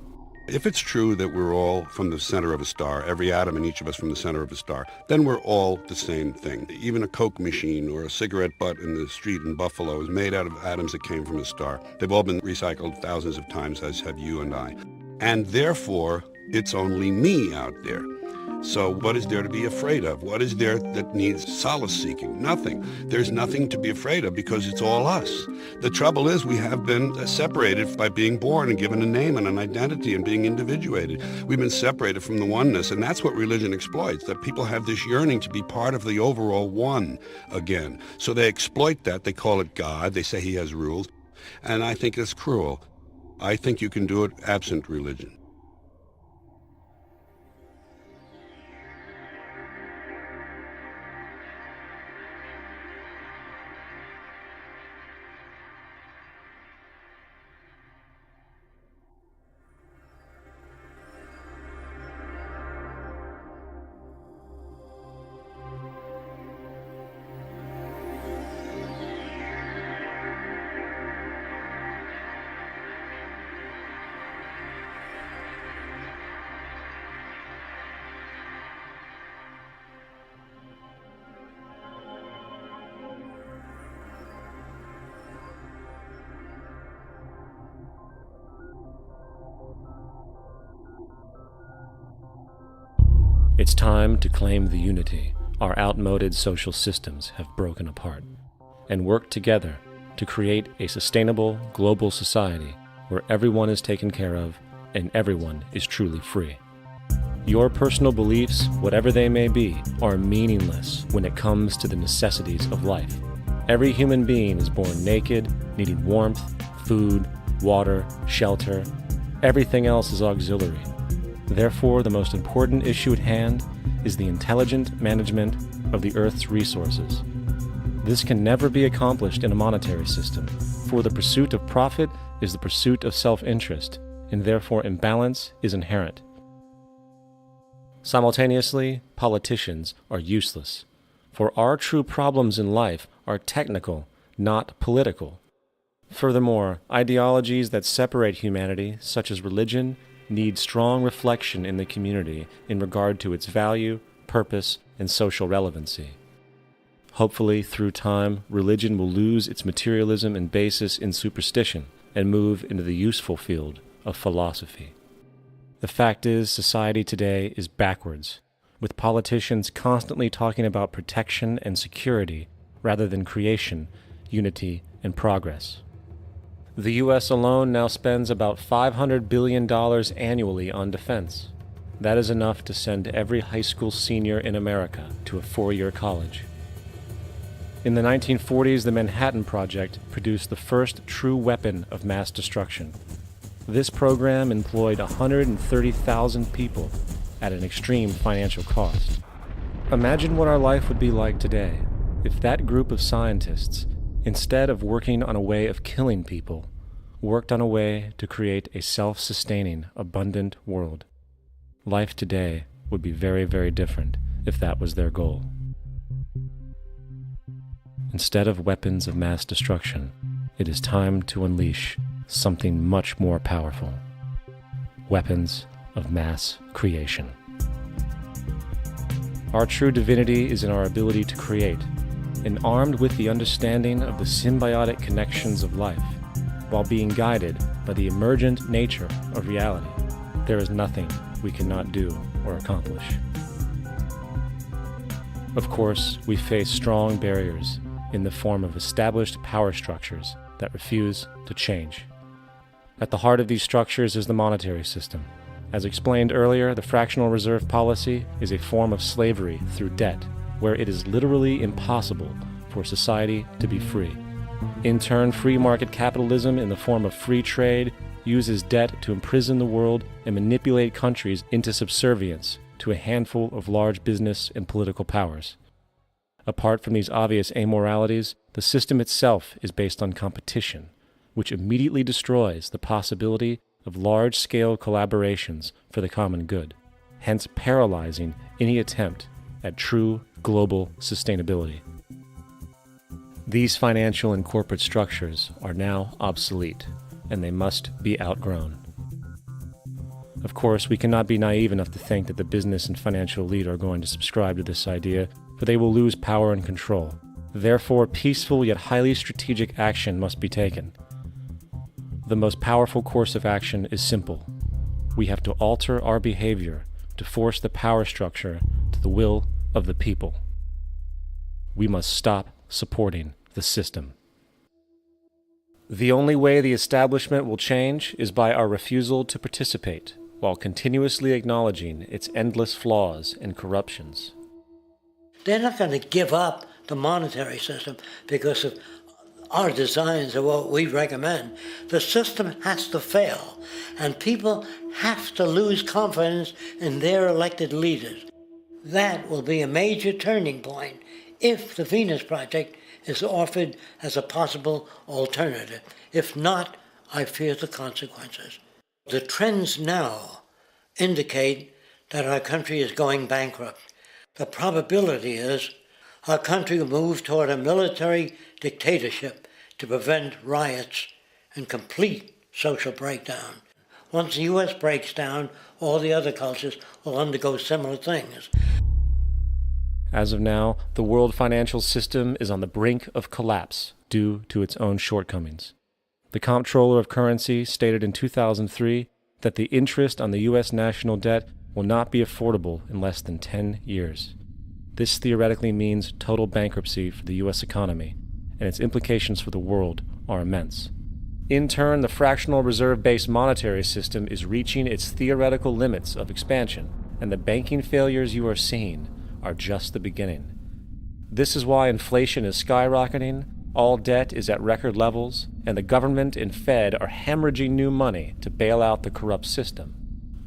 If it's true that we're all from the center of a star, every atom in each of us from the center of a star, then we're all the same thing. Even a Coke machine or a cigarette butt in the street in Buffalo is made out of atoms that came from a star. They've all been recycled thousands of times, as have you and I. And therefore, it's only me out there. So what is there to be afraid of? What is there that needs solace seeking? Nothing. There's nothing to be afraid of because it's all us. The trouble is we have been separated by being born and given a name and an identity and being individuated. We've been separated from the oneness, and that's what religion exploits, that people have this yearning to be part of the overall one again. So they exploit that. They call it God. They say he has rules. And I think it's cruel. I think you can do it absent religion. It's time to claim the unity our outmoded social systems have broken apart, and work together to create a sustainable global society where everyone is taken care of and everyone is truly free. Your personal beliefs, whatever they may be, are meaningless when it comes to the necessities of life. Every human being is born naked, needing warmth, food, water, shelter. Everything else is auxiliary. Therefore, the most important issue at hand is the intelligent management of the Earth's resources. This can never be accomplished in a monetary system, for the pursuit of profit is the pursuit of self-interest, and therefore imbalance is inherent. Simultaneously, politicians are useless, for our true problems in life are technical, not political. Furthermore, ideologies that separate humanity, such as religion, need strong reflection in the community in regard to its value, purpose, and social relevancy. Hopefully, through time, religion will lose its materialism and basis in superstition and move into the useful field of philosophy. The fact is, society today is backwards, with politicians constantly talking about protection and security rather than creation, unity, and progress. The U.S. alone now spends about $500 billion annually on defense. That is enough to send every high school senior in America to a 4-year college. In the 1940s, the Manhattan Project produced the first true weapon of mass destruction. This program employed 130,000 people at an extreme financial cost. Imagine what our life would be like today if that group of scientists, instead of working on a way of killing people, worked on a way to create a self-sustaining, abundant world. Life today would be very, very different if that was their goal. Instead of weapons of mass destruction, it is time to unleash something much more powerful. Weapons of mass creation. Our true divinity is in our ability to create, and armed with the understanding of the symbiotic connections of life, while being guided by the emergent nature of reality, there is nothing we cannot do or accomplish. Of course, we face strong barriers in the form of established power structures that refuse to change. At the heart of these structures is the monetary system. As explained earlier, the fractional reserve policy is a form of slavery through debt, where it is literally impossible for society to be free. In turn, free market capitalism in the form of free trade uses debt to imprison the world and manipulate countries into subservience to a handful of large business and political powers. Apart from these obvious amoralities, the system itself is based on competition, which immediately destroys the possibility of large-scale collaborations for the common good, hence paralyzing any attempt at true global sustainability. These financial and corporate structures are now obsolete, and they must be outgrown. Of course, we cannot be naive enough to think that the business and financial elite are going to subscribe to this idea, for they will lose power and control. Therefore, peaceful yet highly strategic action must be taken. The most powerful course of action is simple. We have to alter our behavior to force the power structure to the will of the people. We must stop supporting the system. The only way the establishment will change is by our refusal to participate, while continuously acknowledging its endless flaws and corruptions. They're not going to give up the monetary system because of our designs or what we recommend. The system has to fail, and people have to lose confidence in their elected leaders. That will be a major turning point if the Venus Project is offered as a possible alternative. If not, I fear the consequences. The trends now indicate that our country is going bankrupt. The probability is our country will move toward a military dictatorship to prevent riots and complete social breakdown. Once the U.S. breaks down, all the other cultures will undergo similar things. As of now, the world financial system is on the brink of collapse due to its own shortcomings. The Comptroller of Currency stated in 2003 that the interest on the U.S. national debt will not be affordable in less than 10 years. This theoretically means total bankruptcy for the U.S. economy, and its implications for the world are immense. In turn, the fractional reserve-based monetary system is reaching its theoretical limits of expansion, and the banking failures you are seeing are just the beginning. This is why inflation is skyrocketing, all debt is at record levels, and the government and Fed are hemorrhaging new money to bail out the corrupt system.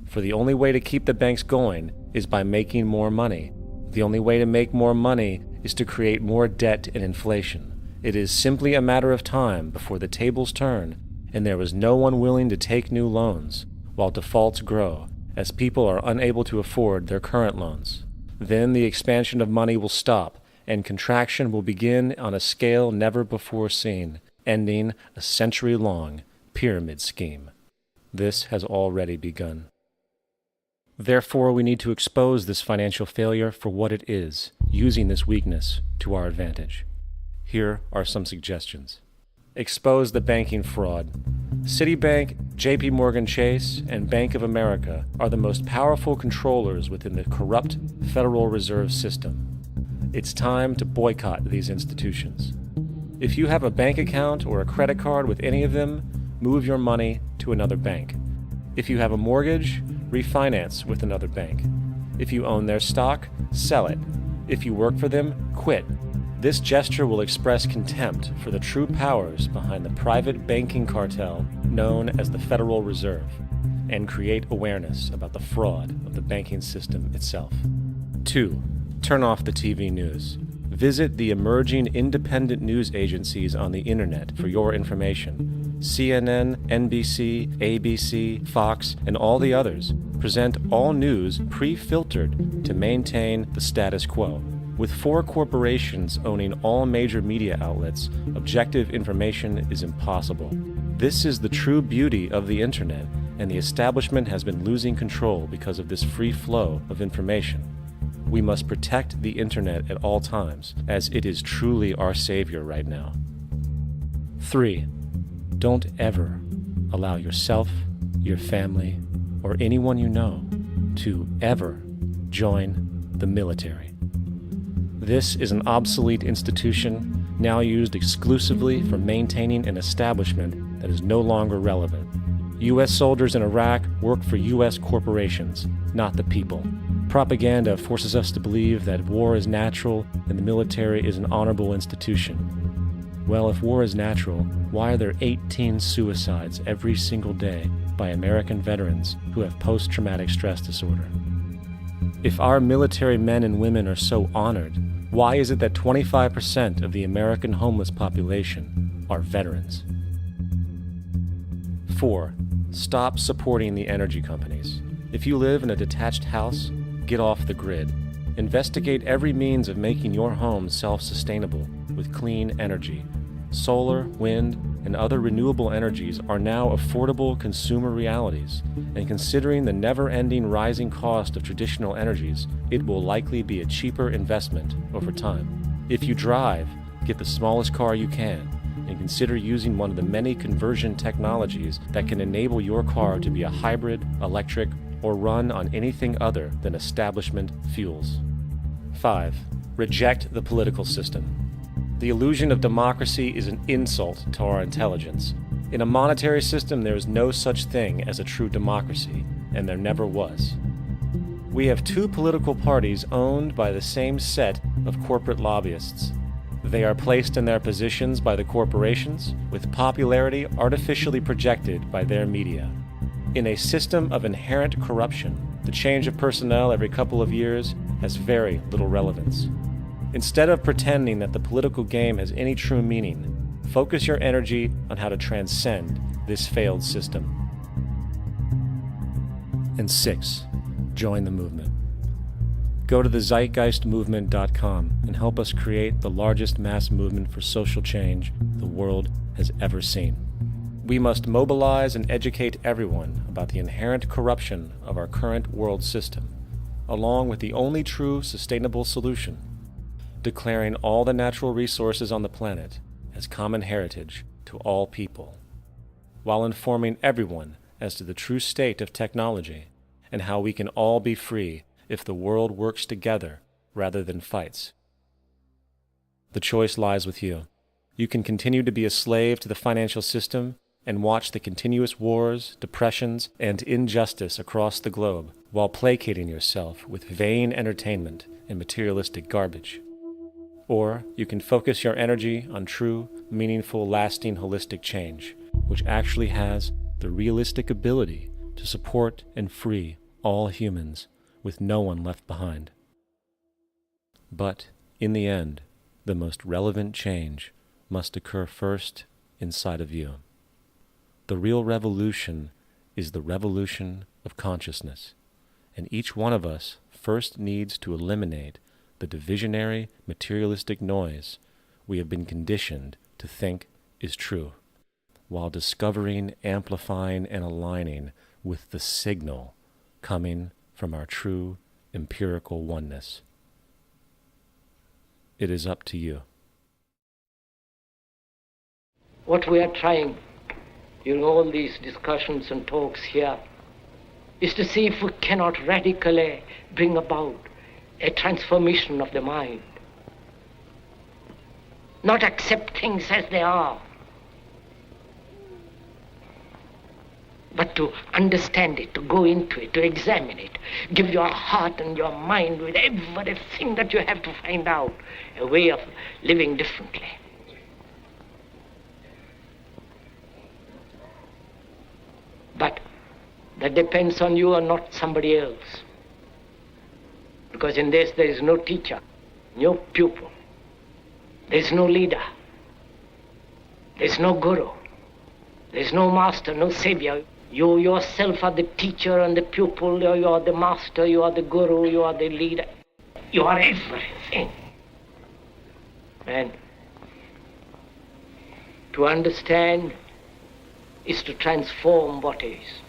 For the only way to keep the banks going is by making more money. The only way to make more money is to create more debt and inflation. It is simply a matter of time before the tables turn, and there is no one willing to take new loans, while defaults grow, as people are unable to afford their current loans. Then the expansion of money will stop, and contraction will begin on a scale never before seen, ending a century-long pyramid scheme. This has already begun. Therefore, we need to expose this financial failure for what it is, using this weakness to our advantage. Here are some suggestions. Expose the banking fraud. Citibank, JP Morgan Chase, and Bank of America are the most powerful controllers within the corrupt Federal Reserve System. It's time to boycott these institutions. If you have a bank account or a credit card with any of them, move your money to another bank. If you have a mortgage, refinance with another bank. If you own their stock, sell it. If you work for them, quit. This gesture will express contempt for the true powers behind the private banking cartel known as the Federal Reserve, and create awareness about the fraud of the banking system itself. 2. Turn off the TV news. Visit the emerging independent news agencies on the internet for your information. CNN, NBC, ABC, Fox, and all the others present all news pre-filtered to maintain the status quo. With 4 corporations owning all major media outlets, objective information is impossible. This is the true beauty of the internet, and the establishment has been losing control because of this free flow of information. We must protect the internet at all times, as it is truly our savior right now. 3. Don't ever allow yourself, your family, or anyone you know to ever join the military. This is an obsolete institution now used exclusively for maintaining an establishment that is no longer relevant. U.S. soldiers in Iraq work for U.S. corporations, not the people. Propaganda forces us to believe that war is natural and the military is an honorable institution. Well, if war is natural, why are there 18 suicides every single day by American veterans who have post-traumatic stress disorder? If our military men and women are so honored, why is it that 25% of the American homeless population are veterans? 4. Stop supporting the energy companies. If you live in a detached house, get off the grid. Investigate every means of making your home self-sustainable with clean energy. Solar, wind, and other renewable energies are now affordable consumer realities, and considering the never-ending rising cost of traditional energies, it will likely be a cheaper investment over time. If you drive, get the smallest car you can, and consider using one of the many conversion technologies that can enable your car to be a hybrid, electric, or run on anything other than establishment fuels. 5. Reject the political system. The illusion of democracy is an insult to our intelligence. In a monetary system, there is no such thing as a true democracy, and there never was. We have two political parties owned by the same set of corporate lobbyists. They are placed in their positions by the corporations, with popularity artificially projected by their media. In a system of inherent corruption, the change of personnel every couple of years has very little relevance. Instead of pretending that the political game has any true meaning, focus your energy on how to transcend this failed system. And 6. Join the movement. Go to the zeitgeistmovement.com and help us create the largest mass movement for social change the world has ever seen. We must mobilize and educate everyone about the inherent corruption of our current world system, along with the only true sustainable solution, declaring all the natural resources on the planet as common heritage to all people, while informing everyone as to the true state of technology and how we can all be free if the world works together rather than fights. The choice lies with you. You can continue to be a slave to the financial system and watch the continuous wars, depressions, and injustice across the globe while placating yourself with vain entertainment and materialistic garbage. Or you can focus your energy on true, meaningful, lasting, holistic change, which actually has the realistic ability to support and free all humans with no one left behind. But in the end, the most relevant change must occur first inside of you. The real revolution is the revolution of consciousness, and each one of us first needs to eliminate the divisionary, materialistic noise we have been conditioned to think is true, while discovering, amplifying, and aligning with the signal coming from our true empirical oneness. It is up to you. What we are trying in all these discussions and talks here is to see if we cannot radically bring about a transformation of the mind. Not accept things as they are, but to understand it, to go into it, to examine it, give your heart and your mind with everything that you have to find out a way of living differently. But that depends on you and not somebody else. Because in this there is no teacher, no pupil, there is no leader, there is no guru, there is no master, no savior. You yourself are the teacher and the pupil, you are the master, you are the guru, you are the leader. You are everything. And to understand is to transform what is.